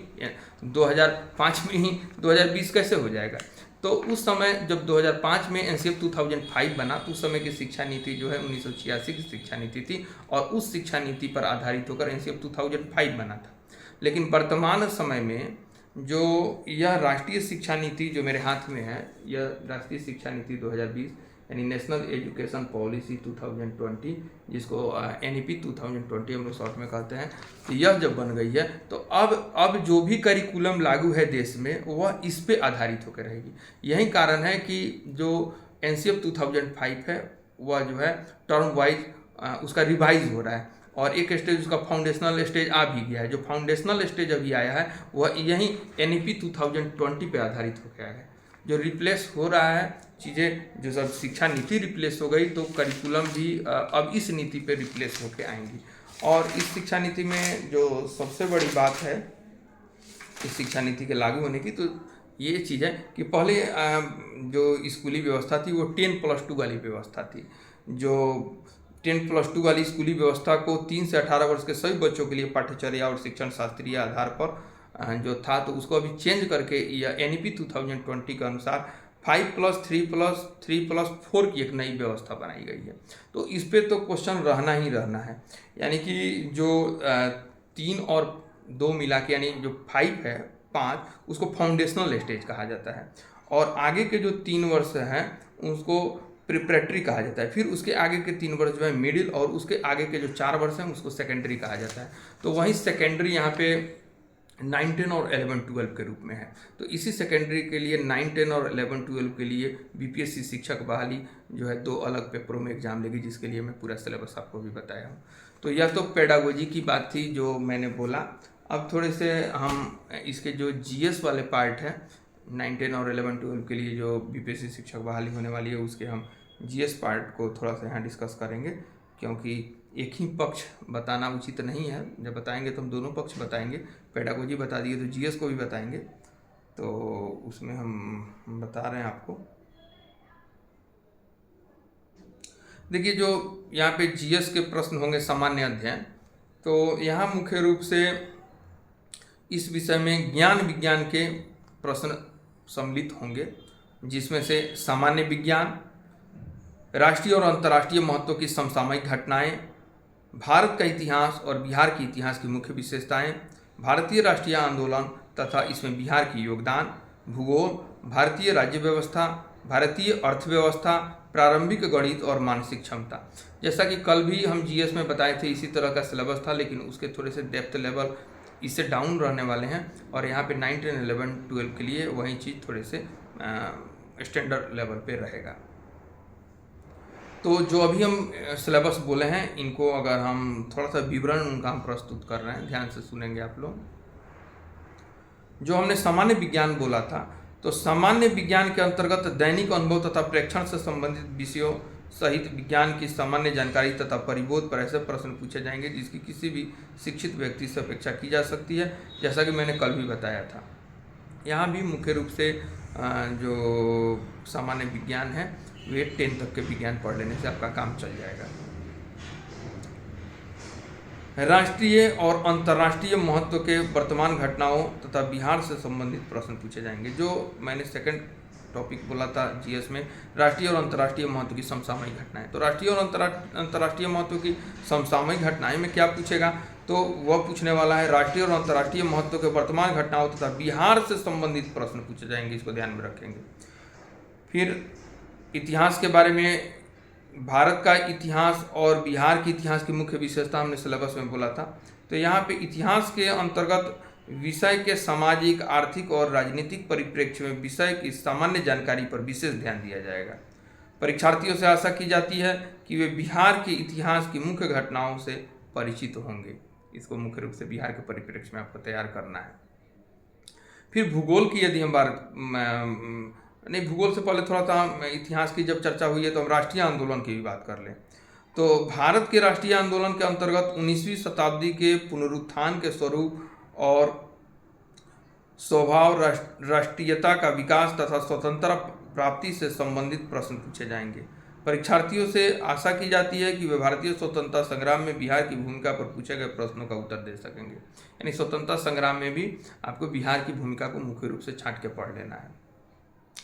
A: 2005 में ही, 2020 कैसे हो जाएगा। तो उस समय जब 2005 में एनसीएफ 2005 बना तो उस समय की शिक्षा नीति जो है 1986 की शिक्षा नीति थी, और उस शिक्षा नीति पर आधारित होकर एनसीएफ 2005 बना था। लेकिन वर्तमान समय में जो यह राष्ट्रीय शिक्षा नीति जो मेरे हाथ में है, यह राष्ट्रीय शिक्षा नीति 2020 यानी नेशनल एजुकेशन पॉलिसी 2020, जिसको एनईपी 2020 हम लोग शॉर्ट में कहते हैं, तो यह जब बन गई है तो अब जो भी करिकुलम लागू है देश में वह इस पे आधारित होकर रहेगी। यही कारण है कि जो एनसीएफ 2005 है वह जो है टर्म वाइज उसका रिवाइज हो रहा है, और एक स्टेज उसका फाउंडेशनल स्टेज आ भी गया है। जो फाउंडेशनल स्टेज अभी आया है वह यही एनईपी 2020 पे आधारित होकर आया है। जो रिप्लेस हो रहा है चीज़ें, जो सब शिक्षा नीति रिप्लेस हो गई तो करिकुलम भी अब इस नीति पे रिप्लेस होके आएंगी। और इस शिक्षा नीति में जो सबसे बड़ी बात है इस शिक्षा नीति के लागू होने की, तो ये चीज़ है कि पहले जो स्कूली व्यवस्था थी वो 10+2 वाली व्यवस्था थी। जो 10+2 वाली स्कूली व्यवस्था को 3 से 18 वर्ष के सभी बच्चों के लिए पाठ्यचर्या और शिक्षण शास्त्रीय आधार पर जो था, तो उसको अभी चेंज करके यह एनईपी 2020 के अनुसार 5+3+3+4 की एक नई व्यवस्था बनाई गई है। तो इस पे तो क्वेश्चन रहना ही रहना है, यानी कि जो 3 और 2 मिला के यानी जो 5 है 5, उसको फाउंडेशनल स्टेज कहा जाता है, और आगे के जो 3 वर्ष हैं उसको प्रिपरेटरी कहा जाता है। फिर उसके आगे के 3 वर्ष जो है मिडिल, और उसके आगे के जो 4 वर्ष हैं उसको सेकेंडरी कहा जाता है। तो वहीं सेकेंडरी यहाँ पे 9, 10 और 11, 12 के रूप में है। तो इसी सेकेंडरी के लिए 9, 10 और 11, 12 के लिए बीपीएससी शिक्षक बहाली जो है 2 अलग पेपरों में एग्जाम लेगी, जिसके लिए मैं पूरा सिलेबस आपको भी बताया हूँ। तो यह तो पेडागोजी की बात थी जो मैंने बोला। अब थोड़े से हम इसके जो जीएस वाले पार्ट है 9, 10 और 11, 12 के लिए जो बीपीएससी शिक्षक बहाली होने वाली है, उसके हम जीएस पार्ट को थोड़ा सा यहाँ डिस्कस करेंगे, क्योंकि एक ही पक्ष बताना उचित नहीं है। जब बताएंगे तो हम दोनों पक्ष बताएंगे, पेडागोजी बता दिए तो जीएस को भी बताएंगे, तो उसमें हम बता रहे हैं आपको। देखिए जो यहाँ पे जीएस के प्रश्न होंगे सामान्य अध्ययन, तो यहाँ मुख्य रूप से इस विषय में ज्ञान विज्ञान के प्रश्न सम्मिलित होंगे, जिसमें से सामान्य विज्ञान, राष्ट्रीय और अंतर्राष्ट्रीय महत्व की समसामयिक घटनाएं, भारत का इतिहास और बिहार के इतिहास की मुख्य विशेषताएं, भारतीय राष्ट्रीय आंदोलन तथा इसमें बिहार की योगदान, भूगोल, भारतीय राज्य व्यवस्था, भारतीय अर्थव्यवस्था, प्रारंभिक गणित और मानसिक क्षमता। जैसा कि कल भी हम जीएस में बताए थे इसी तरह का सिलेबस था, लेकिन उसके थोड़े से डेप्थ लेवल इससे डाउन रहने वाले हैं, और यहाँ पे 9, 10, 11, 12 के लिए वही चीज़ थोड़े से स्टैंडर्ड लेवल पे रहेगा। तो जो अभी हम सिलेबस बोले हैं इनको अगर हम थोड़ा सा विवरण उनका हम प्रस्तुत कर रहे हैं, ध्यान से सुनेंगे आप लोग। जो हमने सामान्य विज्ञान बोला था, तो सामान्य विज्ञान के अंतर्गत दैनिक अनुभव तथा प्रेक्षण से संबंधित विषयों सहित विज्ञान की सामान्य जानकारी तथा परिबोध पर ऐसे प्रश्न पूछे जाएंगे जिसकी किसी भी शिक्षित व्यक्ति से अपेक्षा की जा सकती है, जैसा कि मैंने कल भी बताया था। यहाँ भी मुख्य रूप से जो सामान्य विज्ञान है वे 10 तक के विज्ञान पढ़ लेने से आपका काम चल जाएगा। राष्ट्रीय और अंतर्राष्ट्रीय महत्व के वर्तमान घटनाओं तथा बिहार से संबंधित प्रश्न पूछे जाएंगे। जो मैंने सेकंड टॉपिक बोला था जीएस में, राष्ट्रीय और अंतर्राष्ट्रीय महत्व की समसामयिक घटनाएं, तो राष्ट्रीय और अंतर्राष्ट्रीय महत्व की समसामयिक घटनाएं में क्या पूछेगा, तो वह पूछने वाला है राष्ट्रीय और अंतर्राष्ट्रीय महत्व के वर्तमान घटनाओं तथा बिहार से संबंधित प्रश्न पूछे जाएंगे, इसको ध्यान में रखेंगे। फिर इतिहास के बारे में, भारत का इतिहास और बिहार के इतिहास की मुख्य विशेषता हमने सिलेबस में बोला था। तो यहाँ पे इतिहास के अंतर्गत विषय के सामाजिक, आर्थिक और राजनीतिक परिप्रेक्ष्य में विषय की सामान्य जानकारी पर विशेष ध्यान दिया जाएगा। परीक्षार्थियों से आशा की जाती है कि वे बिहार के इतिहास की मुख्य घटनाओं से परिचित होंगे। इसको मुख्य रूप से बिहार के परिप्रेक्ष्य में आपको तैयार करना है। फिर भूगोल की यदि हम भूगोल से पहले थोड़ा सा इतिहास की जब चर्चा हुई है तो हम राष्ट्रीय आंदोलन की भी बात कर लें। तो भारत के राष्ट्रीय आंदोलन के अंतर्गत 19वीं शताब्दी के पुनरुत्थान के स्वरूप और स्वभाव, राष्ट्रीयता का विकास तथा स्वतंत्रता प्राप्ति से संबंधित प्रश्न पूछे जाएंगे। परीक्षार्थियों से आशा की जाती है कि वे भारतीय स्वतंत्रता संग्राम में बिहार की भूमिका पर पूछे गए प्रश्नों का उत्तर दे सकेंगे। यानी स्वतंत्रता संग्राम में भी आपको बिहार की भूमिका को मुख्य रूप से छांट के पढ़ लेना है।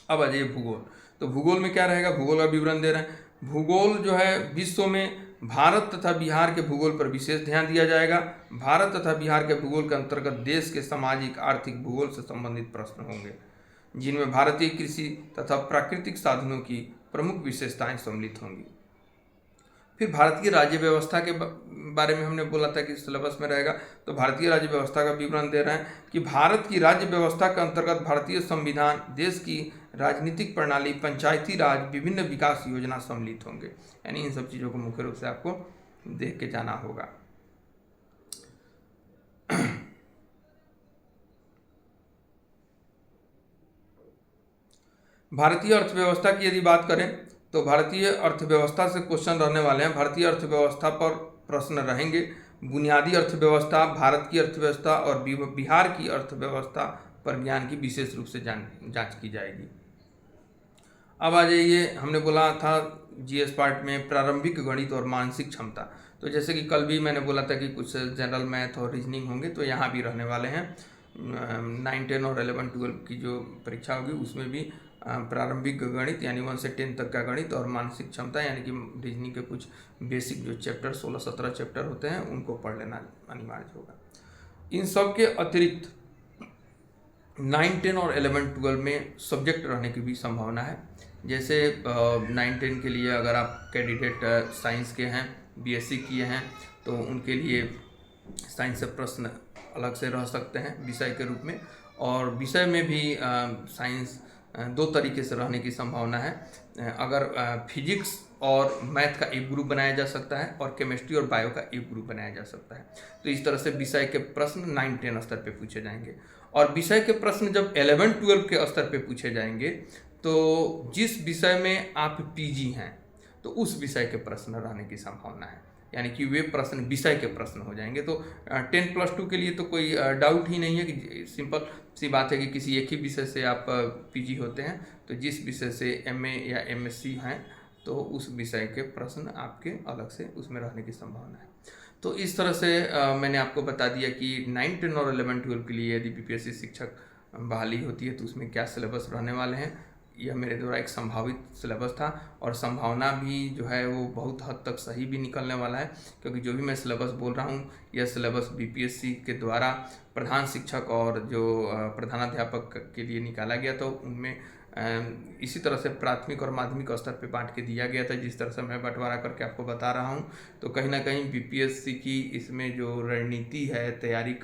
A: अब आ जाइए भूगोल। तो भूगोल में क्या रहेगा, भूगोल का विवरण दे रहे हैं। भूगोल जो है विश्व में भारत तथा बिहार के भूगोल पर विशेष ध्यान दिया जाएगा। भारत तथा बिहार के भूगोल के अंतर्गत देश के सामाजिक, आर्थिक, भूगोल से संबंधित प्रश्न होंगे, जिनमें भारतीय कृषि तथा प्राकृतिक साधनों की प्रमुख विशेषताएं सम्मिलित होंगी। फिर भारतीय राज्य व्यवस्था के बारे में हमने बोला था कि सिलेबस में रहेगा। तो भारतीय राज्य व्यवस्था का विवरण दे रहे हैं कि भारत की राज्य व्यवस्था के अंतर्गत भारतीय संविधान, देश की राजनीतिक प्रणाली, पंचायती राज, विभिन्न विकास योजना सम्मिलित होंगे। यानी इन सब चीज़ों को मुख्य रूप से आपको देख के जाना होगा। भारतीय अर्थव्यवस्था की यदि बात करें तो भारतीय अर्थव्यवस्था से क्वेश्चन रहने वाले हैं। भारतीय अर्थव्यवस्था पर प्रश्न रहेंगे। बुनियादी अर्थव्यवस्था, भारत की अर्थव्यवस्था और बिहार की अर्थव्यवस्था पर ज्ञान की विशेष रूप से जांच की जाएगी। अब आ जाइए, हमने बोला था जीएस पार्ट में प्रारंभिक गणित और मानसिक क्षमता। तो जैसे कि कल भी मैंने बोला था कि कुछ जनरल मैथ और रीजनिंग होंगे, तो यहाँ भी रहने वाले हैं। 9, 10 और 11, 12 की जो परीक्षा होगी उसमें भी प्रारंभिक गणित यानी 1 से 10 तक का गणित और मानसिक क्षमता यानी कि रीजनिंग के कुछ बेसिक जो चैप्टर 16-17 चैप्टर होते हैं उनको पढ़ लेना अनिवार्य होगा। इन सब के अतिरिक्त 9, 10 और 11, 12 में सब्जेक्ट रहने की भी संभावना है। जैसे 9, 10 के लिए अगर आप कैंडिडेट साइंस के हैं, बीएससी किए हैं, तो उनके लिए साइंस से प्रश्न अलग से रह सकते हैं विषय के रूप में। और विषय में भी साइंस 2 तरीके से रहने की संभावना है। अगर फिजिक्स और मैथ का एक ग्रुप बनाया जा सकता है और केमिस्ट्री और बायो का एक ग्रुप बनाया जा सकता है। तो इस तरह से विषय के प्रश्न 9, 10 स्तर पे पूछे जाएंगे। और विषय के प्रश्न जब 11, 12 के स्तर पे पूछे जाएंगे तो जिस विषय में आप पीजी हैं तो उस विषय के प्रश्न रहने की संभावना है। यानी कि वे प्रश्न विषय के प्रश्न हो जाएंगे। तो 10+2 के लिए तो कोई डाउट ही नहीं है कि सिंपल सी बात है कि किसी एक ही विषय से आप पीजी होते हैं, तो जिस विषय से एमए या एमएससी हैं तो उस विषय के प्रश्न आपके अलग से उसमें रहने की संभावना है। तो इस तरह से मैंने आपको बता दिया कि 9, 10 और 11, 12 के लिए यदि बीपीएससी शिक्षक बहाली होती है तो उसमें क्या सिलेबस रहने वाले हैं। यह मेरे द्वारा एक संभावित सिलेबस था और संभावना भी जो है वो बहुत हद तक सही भी निकलने वाला है, क्योंकि जो भी मैं सिलेबस बोल रहा हूँ यह सिलेबस बीपीएससी के द्वारा प्रधान शिक्षक और जो प्रधानाध्यापक के लिए निकाला गया था। उनमें इसी तरह से प्राथमिक और माध्यमिक स्तर पे बांट के दिया गया था, जिस तरह से मैं बंटवारा करके आपको बता रहा हूँ। तो कहीं ना कहीं बीपीएससी की इसमें जो रणनीति है, तैयारी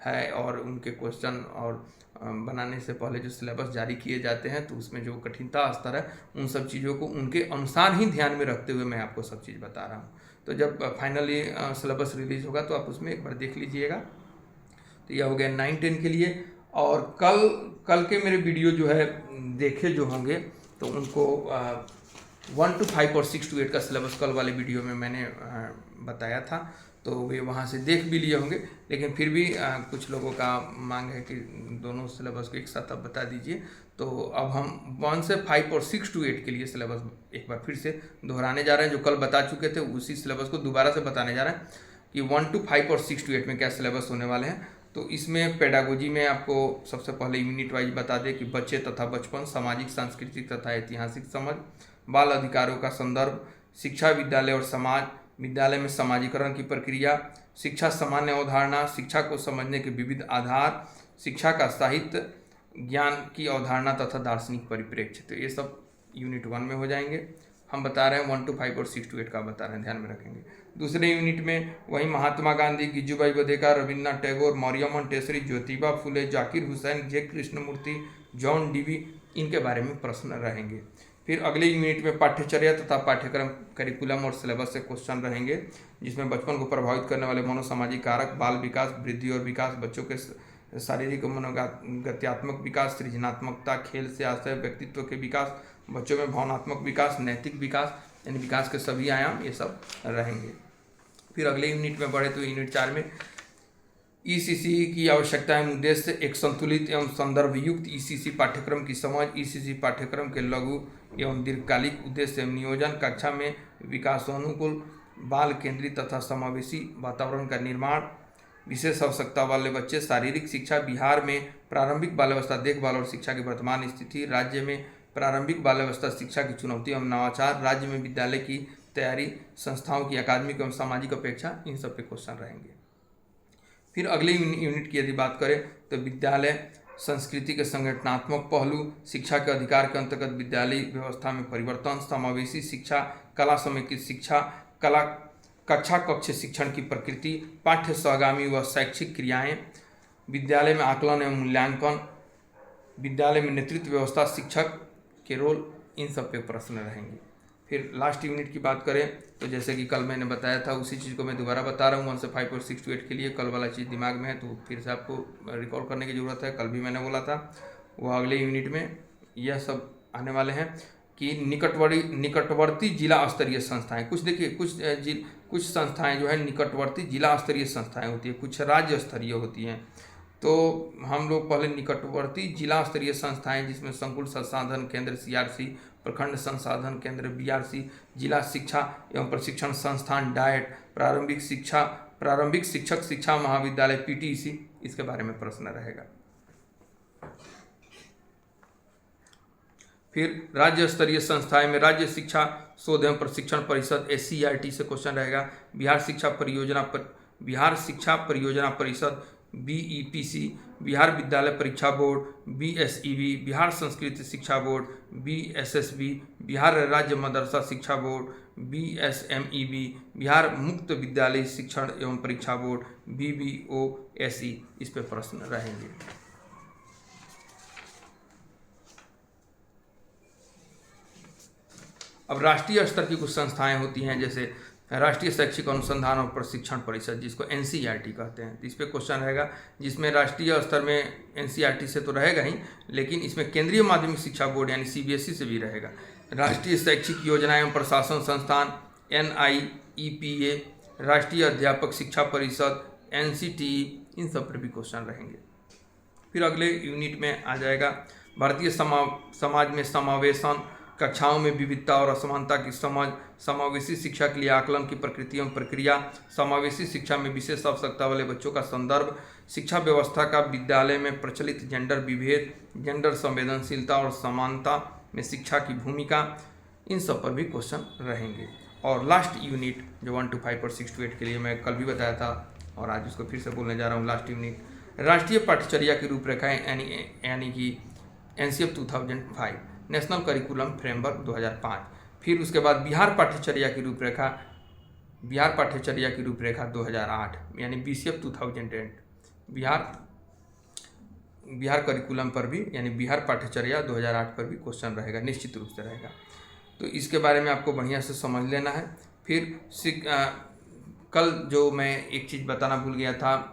A: है और उनके क्वेश्चन और बनाने से पहले जो सिलेबस जारी किए जाते हैं तो उसमें जो कठिनता स्तर है उन सब चीज़ों को उनके अनुसार ही ध्यान में रखते हुए मैं आपको सब चीज़ बता रहा हूँ। तो जब फाइनली सिलेबस रिलीज होगा तो आप उसमें एक बार देख लीजिएगा। तो यह हो गया 9, 10 के लिए। और कल के मेरे वीडियो जो है देखे जो होंगे तो उनको 1 to 5 और 6 to 8 का सिलेबस कल वाले वीडियो में मैंने बताया था, तो वे वहाँ से देख भी लिए होंगे। लेकिन फिर भी कुछ लोगों का मांग है कि दोनों सिलेबस को एक साथ आप बता दीजिए। तो अब हम 1 से 5 और 6 to 8 के लिए सिलेबस एक बार फिर से दोहराने जा रहे हैं। जो कल बता चुके थे उसी सिलेबस को दोबारा से बताने जा रहे हैं कि 1 to 5 और 6 to 8 में क्या सिलेबस होने वाले हैं। तो इसमें पेडागोजी में आपको सबसे पहले यूनिट वाइज बता दें कि बच्चे तथा बचपन, सामाजिक सांस्कृतिक तथा ऐतिहासिक समझ, बाल अधिकारों का संदर्भ, शिक्षा, विद्यालय और समाज, विद्यालय में समाजीकरण की प्रक्रिया, शिक्षा सामान्य अवधारणा, शिक्षा को समझने के विविध आधार, शिक्षा का साहित्य ज्ञान की अवधारणा तथा दार्शनिक परिप्रेक्ष्य। तो ये सब यूनिट 1 में हो जाएंगे। हम बता रहे हैं 1 to 5 और 6 to 8 का बता रहे हैं, ध्यान में रखेंगे। दूसरे यूनिट में वही महात्मा गांधी, गिजुभाई बधेकर, रविन्द्रनाथ टैगोर, मरियम मोंटेसरी, ज्योतिबा फुले, जाकिर हुसैन, जे कृष्णमूर्ति, जॉन डीवी, इनके बारे में प्रश्न रहेंगे। फिर अगले यूनिट में पाठ्यचर्या तथा पाठ्यक्रम, करिकुलम और सिलेबस से क्वेश्चन रहेंगे, जिसमें बचपन को प्रभावित करने वाले मनोसामाजिक कारक, बाल विकास, वृद्धि और विकास, बच्चों के शारीरिक मनोगत्यात्मक विकास, सृजनात्मकता, खेल से आशय, व्यक्तित्व के विकास, बच्चों में भावनात्मक विकास, नैतिक विकास, यानी विकास के सभी आयाम, ये सब रहेंगे। फिर अगले यूनिट में बढ़े तो यूनिट 4 में ईसीसी की आवश्यकता एवं उद्देश्य, एक संतुलित एवं संदर्भ युक्त ईसीसी पाठ्यक्रम की समझ, ईसीसी पाठ्यक्रम के लघु एवं दीर्घकालिक उद्देश्य एवं नियोजन, कक्षा में विकासोन्मुखी, बाल केंद्रित तथा समावेशी वातावरण का निर्माण, विशेष आवश्यकता वाले बच्चे, शारीरिक शिक्षा, बिहार में प्रारंभिक बाल्यावस्था देखभाल और शिक्षा की वर्तमान स्थिति, राज्य में प्रारंभिक बाल्यावस्था शिक्षा की चुनौती एवं नवाचार, राज्य में विद्यालय की तैयारी, संस्थाओं की अकादमिक एवं सामाजिक अपेक्षा, इन सब पे क्वेश्चन रहेंगे। फिर अगले यूनिट की यदि बात करें तो विद्यालय संस्कृति के संगठनात्मक पहलू, शिक्षा के अधिकार के अंतर्गत विद्यालय व्यवस्था में परिवर्तन, समावेशी शिक्षा, कला समेकित शिक्षा, कला कक्षा कक्ष शिक्षण की प्रकृति, पाठ्य सहगामी व शैक्षिक क्रियाएं, विद्यालय में आकलन एवं मूल्यांकन, विद्यालय में नेतृत्व व्यवस्था, शिक्षक के रोल, इन सब पे प्रश्न रहेंगे। फिर लास्ट यूनिट की बात करें तो जैसे कि कल मैंने बताया था उसी चीज़ को मैं दोबारा बता रहा हूँ 1 से 5 और 6 to 8 के लिए। कल वाला चीज़ दिमाग में है तो फिर से आपको रिकॉल करने की ज़रूरत है। कल भी मैंने बोला था, वो अगले यूनिट में यह सब आने वाले हैं कि निकटवर्ती जिला स्तरीय संस्थाएं। कुछ देखिए, कुछ संस्थाएं जो है निकटवर्ती जिला स्तरीय संस्थाएं होती है, कुछ राज्य स्तरीय होती हैं। तो हम लोग पहले निकटवर्ती जिला स्तरीय संस्थाएं, जिसमें संकुल संसाधन केंद्र CRC, प्रखंड संसाधन केंद्र BRC, जिला शिक्षा एवं प्रशिक्षण संस्थान डाइट, प्रारंभिक शिक्षक शिक्षा महाविद्यालय PTC, इसके बारे में प्रश्न रहेगा। फिर राज्य स्तरीय संस्थाएं में राज्य शिक्षा शोध एवं प्रशिक्षण परिषद SCERT से क्वेश्चन रहेगा। बिहार शिक्षा परियोजना परिषद BEPC, बिहार विद्यालय परीक्षा बोर्ड BSEB, बिहार संस्कृत शिक्षा बोर्ड BSSB, बिहार राज्य मदरसा शिक्षा बोर्ड BSMEB, बिहार मुक्त विद्यालय शिक्षण एवं परीक्षा बोर्ड BBOSE, इस पे प्रश्न रहेंगे। अब राष्ट्रीय स्तर की कुछ संस्थाएं होती हैं, जैसे राष्ट्रीय शैक्षिक अनुसंधान और प्रशिक्षण परिषद, जिसको NCERT कहते हैं। इस पे क्वेश्चन रहेगा, जिसमें राष्ट्रीय स्तर में NCERT से तो रहेगा ही, लेकिन इसमें केंद्रीय माध्यमिक शिक्षा बोर्ड यानी CBSE से भी रहेगा। राष्ट्रीय शैक्षिक योजना एवं प्रशासन संस्थान NIEPA, राष्ट्रीय अध्यापक शिक्षा परिषद NCTE, इन सब पर भी क्वेश्चन रहेंगे। फिर अगले यूनिट में आ जाएगा भारतीय समाज में समावेशन, कक्षाओं में विविधता और असमानता की समझ, समावेशी शिक्षा के लिए आकलन की प्रकृति एवं प्रक्रिया, समावेशी शिक्षा में विशेष आवश्यकता वाले बच्चों का संदर्भ, शिक्षा व्यवस्था का विद्यालय में प्रचलित जेंडर विभेद, जेंडर संवेदनशीलता और समानता में शिक्षा की भूमिका, इन सब पर भी क्वेश्चन रहेंगे। और लास्ट यूनिट जो 1 to 5 और 6 to 8 के लिए मैं कल भी बताया था और आज उसको फिर से बोलने जा रहा हूँ। लास्ट यूनिट राष्ट्रीय पाठ्यचर्या की रूपरेखाएँ यानी कि NCF 2005, नेशनल करिकुलम फ्रेमवर्क 2005। फिर उसके बाद बिहार पाठ्यचर्या की रूपरेखा 2008 यानी BCF 2008, बिहार करिकुलम पर भी यानी बिहार पाठ्यचर्या 2008 पर भी क्वेश्चन रहेगा, निश्चित रूप से रहेगा। तो इसके बारे में आपको बढ़िया से समझ लेना है। फिर कल जो मैं एक चीज़ बताना भूल गया था,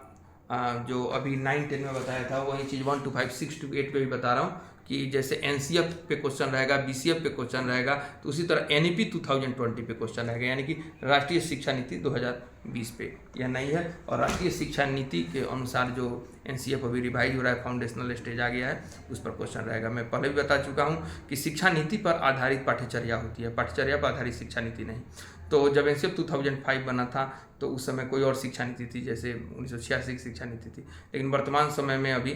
A: जो अभी 9-10 में बताया था, वही चीज़ 1 to 5 6 to 8 पे भी बता रहा हूँ कि जैसे एनसीएफ पे क्वेश्चन रहेगा, बीसीएफ पे क्वेश्चन रहेगा, तो उसी तरह एनईपी 2020 पे क्वेश्चन रहेगा, यानी कि राष्ट्रीय शिक्षा नीति 2020 पे यह नहीं है। और राष्ट्रीय शिक्षा नीति के अनुसार जो एनसीएफ अभी रिवाइज हो रहा है, फाउंडेशनल स्टेज आ गया है, उस पर क्वेश्चन रहेगा। मैं पहले भी बता चुका हूँ कि शिक्षा नीति पर आधारित पाठ्यचर्या होती है, पाठ्यचर्या पर आधारित शिक्षा नीति नहीं। तो जब एनसीएफ 2005 बना था तो उस समय कोई और शिक्षा नीति थी, जैसे 1986 की शिक्षा नीति थी, लेकिन वर्तमान समय में अभी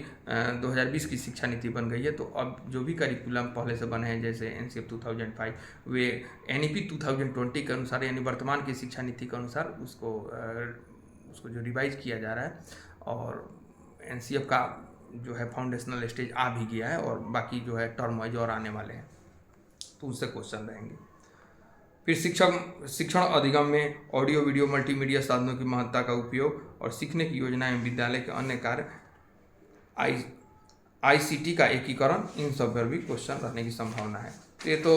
A: 2020 की शिक्षा नीति बन गई है। तो अब जो भी करिकुलम पहले से बने हैं, जैसे एनसीएफ 2005, वे एनईपी 2020 के अनुसार, यानी वर्तमान की शिक्षा नीति के अनुसार उसको जो रिवाइज किया जा रहा है। और एनसीएफ का जो है फाउंडेशनल स्टेज आ भी गया है, और बाकी जो है टर्म वाइज और आने वाले हैं, तो उससे क्वेश्चन रहेंगे। फिर शिक्षण अधिगम में ऑडियो वीडियो मल्टीमीडिया साधनों की महत्ता का उपयोग और सीखने की योजना एवं विद्यालय के अन्य कार्य, आईसीटी का एकीकरण, इन सब पर भी क्वेश्चन रहने की संभावना है। तो ये तो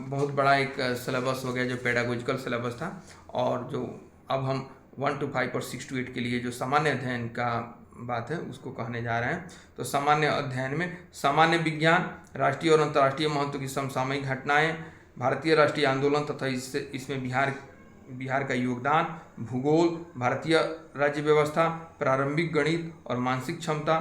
A: बहुत बड़ा एक सिलेबस हो गया जो पेडागोजिकल सिलेबस था। और जो अब हम 1 to 5 और 6 to 8 के लिए जो सामान्य अध्ययन का बात है उसको कहने जा रहे हैं। तो सामान्य अध्ययन में सामान्य विज्ञान, राष्ट्रीय और अंतर्राष्ट्रीय महत्व की समसामयिक घटनाएं, भारतीय राष्ट्रीय आंदोलन तथा इसमें बिहार का योगदान, भूगोल, भारतीय राज्य व्यवस्था, प्रारंभिक गणित और मानसिक क्षमता,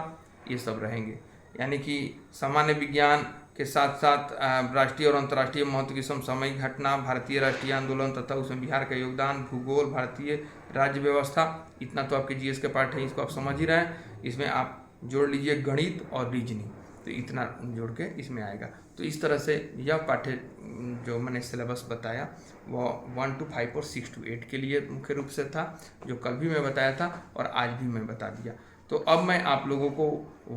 A: ये सब रहेंगे। यानी कि सामान्य विज्ञान के साथ साथ राष्ट्रीय और अंतर्राष्ट्रीय महत्व की समसामयिक घटना, भारतीय राष्ट्रीय आंदोलन तथा उसमें बिहार का योगदान, भूगोल, भारतीय राज्य व्यवस्था, इतना तो आपके जीएस के पार्ट है, इसको आप समझ ही रहे हैं। इसमें आप जोड़ लीजिए गणित और रीजनिंग, तो इतना जोड़ के इसमें आएगा। तो इस तरह से यह पाठ्य जो मैंने सिलेबस बताया वो 1 to 5 और 6 to 8 के लिए मुख्य रूप से था, जो कल भी मैं बताया था और आज भी मैं बता दिया। तो अब मैं आप लोगों को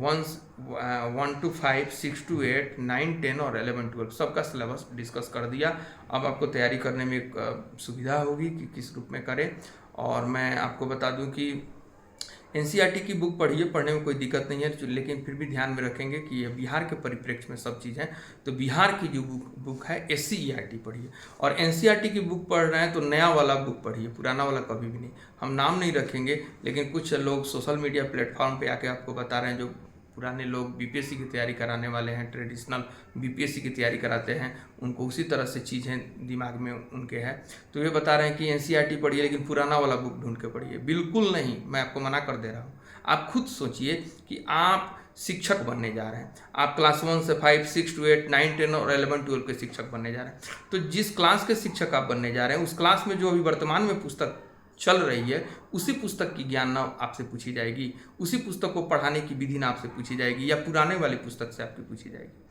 A: 1 to 5, 6 to 8, 9, 10 और 11, 12 सबका सिलेबस डिस्कस कर दिया। अब आपको तैयारी करने में एक सुविधा होगी कि किस रूप में करें। और मैं आपको बता दूं कि एनसीईआरटी की बुक पढ़िए, पढ़ने में कोई दिक्कत नहीं है, लेकिन फिर भी ध्यान में रखेंगे कि ये बिहार के परिप्रेक्ष्य में सब चीज़ है। तो बिहार की जो बुक है एससीईआरटी पढ़िए, और एनसीईआरटी की बुक पढ़ रहे हैं तो नया वाला बुक पढ़िए, पुराना वाला कभी भी नहीं। हम नाम नहीं रखेंगे, लेकिन कुछ लोग सोशल मीडिया प्लेटफॉर्म पे आके आपको बता रहे हैं, जो पुराने लोग बीपीएससी की तैयारी कराने वाले हैं, ट्रेडिशनल बीपीएससी की तैयारी कराते हैं, उनको उसी तरह से चीज़ें दिमाग में उनके हैं, तो ये बता रहे हैं कि एनसीईआरटी पढ़िए लेकिन पुराना वाला बुक ढूंढ के पढ़िए। बिल्कुल नहीं, मैं आपको मना कर दे रहा हूँ। आप खुद सोचिए कि आप शिक्षक बनने जा रहे हैं, आप क्लास 1 से 5, 6 to 8, 9, 10 और 11, 12 के शिक्षक बनने जा रहे हैं। तो जिस क्लास के शिक्षक आप बनने जा रहे हैं, उस क्लास में जो अभी वर्तमान में पुस्तक चल रही है, उसी पुस्तक की ज्ञान ना आपसे पूछी जाएगी, उसी पुस्तक को पढ़ाने की विधि ना आपसे पूछी जाएगी, या पुराने वाली पुस्तक से आपकी पूछी जाएगी।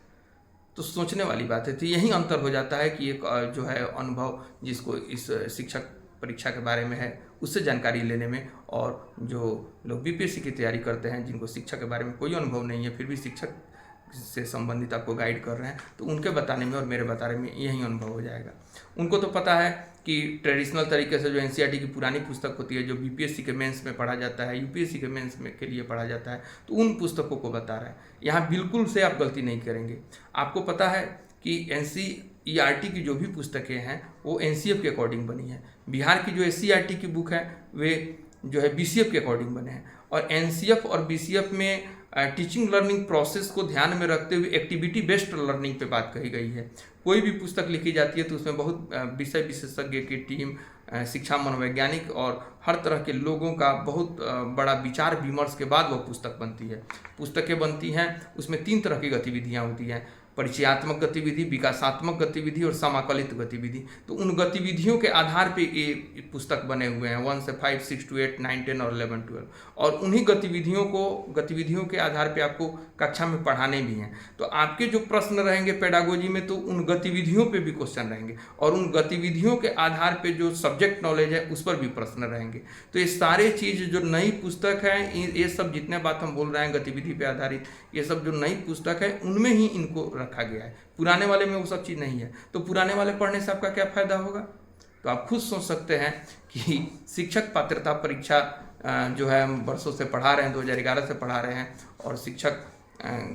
A: तो सोचने वाली बात है। तो यही अंतर हो जाता है कि एक जो है अनुभव जिसको इस शिक्षक परीक्षा के बारे में है उससे जानकारी लेने में, और जो लोग बीपीएससी की तैयारी करते हैं जिनको शिक्षक के बारे में कोई अनुभव नहीं है, फिर भी शिक्षक से संबंधित आपको गाइड कर रहे हैं, तो उनके बताने में और मेरे बताने में यही अनुभव हो जाएगा। उनको तो पता है कि ट्रेडिशनल तरीके से जो एनसीईआरटी की पुरानी पुस्तक होती है, जो बीपीएससी के मेंस में पढ़ा जाता है, यूपीएससी के मेंस में के लिए पढ़ा जाता है, तो उन पुस्तकों को बता रहे हैं। यहाँ बिल्कुल से आप गलती नहीं करेंगे। आपको पता है कि एनसीईआरटी की जो भी पुस्तकें हैं वो एनसीएफ के अकॉर्डिंग बनी है। बिहार की जो एससीईआरटी की बुक है वे जो है बीसीएफ के अकॉर्डिंग बने हैं, और एनसीएफ और बीसीएफ में टीचिंग लर्निंग प्रोसेस को ध्यान में रखते हुए एक्टिविटी बेस्ड लर्निंग पे बात कही गई है। कोई भी पुस्तक लिखी जाती है तो उसमें बहुत विषय विशेषज्ञ की टीम, शिक्षा मनोवैज्ञानिक और हर तरह के लोगों का बहुत बड़ा विचार विमर्श के बाद वह पुस्तक बनती है। पुस्तकें बनती हैं, उसमें 3 तरह की गतिविधियाँ होती हैं, परिचयात्मक गतिविधि, विकासात्मक गतिविधि और समाकलित गतिविधि। तो उन गतिविधियों के आधार पे ये पुस्तक बने हुए हैं 1 से 5, 6 to 8, 9, 10 और 11, 12, और उन्हीं गतिविधियों के आधार पे आपको कक्षा में पढ़ाने भी हैं। तो आपके जो प्रश्न रहेंगे पेडागोजी में, तो उन गतिविधियों पे भी क्वेश्चन रहेंगे, और उन गतिविधियों के आधार पे जो सब्जेक्ट नॉलेज है उस पर भी प्रश्न रहेंगे। तो ये सारे चीज़ जो नई पुस्तक है, ये सब जितने बात हम बोल रहे हैं गतिविधि पे आधारित, ये सब जो नई पुस्तक है उनमें ही इनको रखा गया है। पुराने वाले में वो सब चीज़ नहीं है। तो पुराने वाले पढ़ने से आपका क्या फ़ायदा होगा? तो आप खुद सोच सकते हैं कि शिक्षक पात्रता परीक्षा जो है हम वर्षों से पढ़ा रहे हैं, 2011 से पढ़ा रहे हैं, और शिक्षक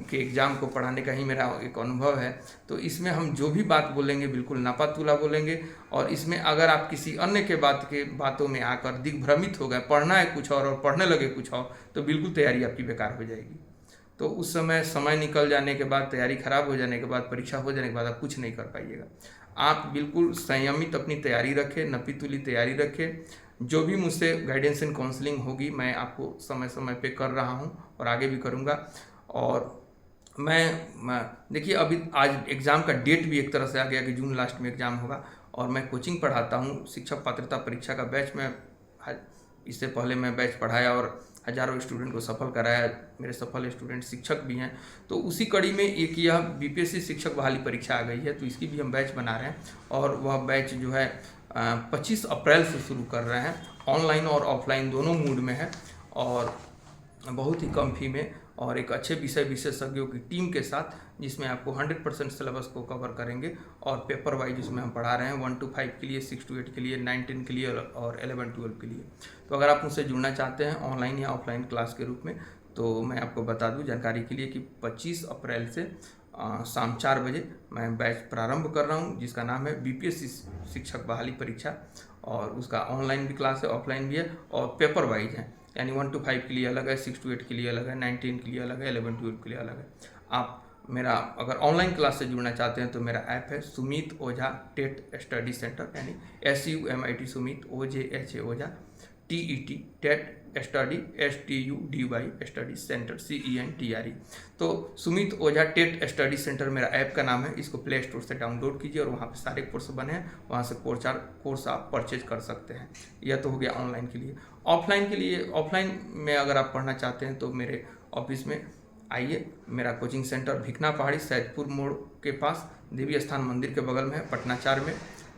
A: के एग्ज़ाम को पढ़ाने का ही मेरा एक अनुभव है। तो इसमें हम जो भी बात बोलेंगे बिल्कुल नापातुला बोलेंगे, और इसमें अगर आप किसी अन्य के बातों में आकर दिग्भ्रमित हो गए, पढ़ना है कुछ और पढ़ने लगे कुछ और, तो बिल्कुल तैयारी आपकी बेकार हो जाएगी। तो उस समय निकल जाने के बाद, तैयारी खराब हो जाने के बाद, परीक्षा हो जाने के बाद आप कुछ नहीं कर पाइएगा। आप बिल्कुल संयमित अपनी तैयारी रखें, नपी तुली तैयारी रखें। जो भी मुझसे गाइडेंस एंड काउंसलिंग होगी मैं आपको समय समय पे कर रहा हूँ और आगे भी करूँगा। और मैं देखिए, अभी आज एग्ज़ाम का डेट भी एक तरह से आ गया कि जून लास्ट में एग्ज़ाम होगा। और मैं कोचिंग पढ़ाता हूँ, शिक्षक पात्रता परीक्षा का बैच में इससे पहले मैं बैच पढ़ाया और हज़ारों स्टूडेंट को सफल कराया। मेरे सफल स्टूडेंट शिक्षक भी हैं। तो उसी कड़ी में एक यह बीपीएससी शिक्षक बहाली परीक्षा आ गई है, तो इसकी भी हम बैच बना रहे हैं। और वह बैच जो है 25 अप्रैल से शुरू कर रहे हैं। ऑनलाइन और ऑफलाइन दोनों मोड में है और बहुत ही कम फी में और एक अच्छे विषय विशेषज्ञों की टीम के साथ, जिसमें आपको 100% सिलेबस को कवर करेंगे। और पेपर वाइज जिसमें हम पढ़ा रहे हैं 1 to 5 के लिए, 6 to 8 के लिए, 9 10 के लिए और 11 12 के लिए। तो अगर आप मुझसे जुड़ना चाहते हैं ऑनलाइन या ऑफलाइन क्लास के रूप में, तो मैं आपको बता दूं जानकारी के लिए कि 25 अप्रैल से शाम 4 बजे मैं बैच प्रारंभ कर रहा हूं, जिसका नाम है बीपीएससी शिक्षक बहाली परीक्षा। और उसका ऑनलाइन भी क्लास है, ऑफलाइन भी है और पेपर वाइज है, यानी 1 to 5 के लिए अलग है, 6 to 8 के लिए अलग है, 9 10 के लिए अलग है, 11 12 के लिए अलग है। आप मेरा अगर ऑनलाइन क्लास से जुड़ना चाहते हैं तो मेरा ऐप है Sumit Ojha TET study centre, यानी SUMIT Sumit OJHA Ojha TET TET study STUDY study centre CENTRE। तो Sumit Ojha TET study centre मेरा ऐप का नाम है। इसको प्ले स्टोर से डाउनलोड कीजिए और वहाँ पे सारे कोर्स बने हैं, वहाँ से कोर्स आप परचेज कर सकते हैं। यह तो हो गया ऑनलाइन के लिए। ऑफलाइन में अगर आप पढ़ना चाहते हैं तो मेरे ऑफिस में आइए। मेरा कोचिंग सेंटर भिखना पहाड़ी सैदपुर मोड़ के पास देवी स्थान मंदिर के बगल में है, पटना 4 में।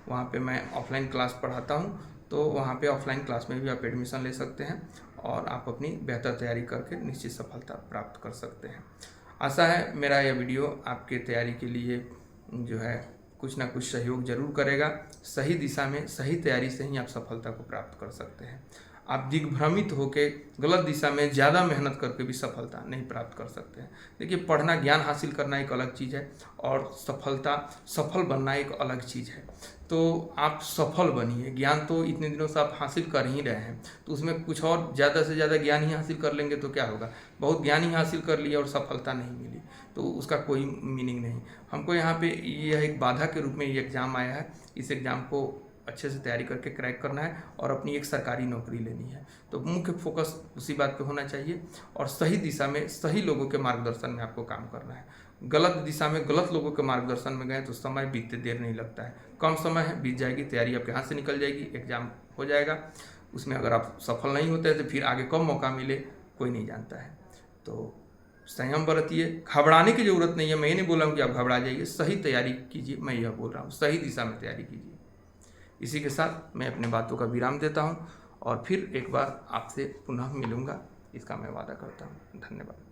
A: वहाँ पे मैं ऑफलाइन क्लास पढ़ाता हूँ, तो वहाँ पे ऑफलाइन क्लास में भी आप एडमिशन ले सकते हैं और आप अपनी बेहतर तैयारी करके निश्चित सफलता प्राप्त कर सकते हैं। आशा है मेरा यह वीडियो आपके तैयारी के लिए जो है कुछ ना कुछ सहयोग जरूर करेगा। सही दिशा में सही तैयारी से ही आप सफलता को प्राप्त कर सकते हैं। आप दिग्भ्रमित होकर गलत दिशा में ज़्यादा मेहनत करके भी सफलता नहीं प्राप्त कर सकते हैं। देखिए, पढ़ना, ज्ञान हासिल करना एक अलग चीज़ है और सफल बनना एक अलग चीज़ है। तो आप सफल बनिए। ज्ञान तो इतने दिनों से आप हासिल कर ही रहे हैं, तो उसमें कुछ और ज़्यादा से ज़्यादा ज्ञान ही हासिल कर लेंगे तो क्या होगा। बहुत ज्ञान ही हासिल कर लिया और सफलता नहीं मिली तो उसका कोई मीनिंग नहीं। हमको यहाँ पे यह एक बाधा के रूप में ये एग्ज़ाम आया है। इस एग्ज़ाम को अच्छे से तैयारी करके क्रैक करना है और अपनी एक सरकारी नौकरी लेनी है। तो मुख्य फोकस उसी बात पे होना चाहिए और सही दिशा में सही लोगों के मार्गदर्शन में आपको काम करना है। गलत दिशा में गलत लोगों के मार्गदर्शन में गए तो समय बीतते देर नहीं लगता है। कम समय है, बीत जाएगी, तैयारी आपके हाथ से निकल जाएगी, एग्जाम हो जाएगा। उसमें अगर आप सफल नहीं होते हैं तो फिर आगे कब मौका मिले कोई नहीं जानता है। तो संयम बरतिए, घबराने की जरूरत नहीं है। मैं ये नहीं बोल रहा हूँ कि आप घबरा जाइए, सही तैयारी कीजिए। मैं यह बोल रहा हूँ सही दिशा में तैयारी कीजिए। इसी के साथ मैं अपने बातों का विराम देता हूँ और फिर एक बार आपसे पुनः मिलूँगा, इसका मैं वादा करता हूँ। धन्यवाद।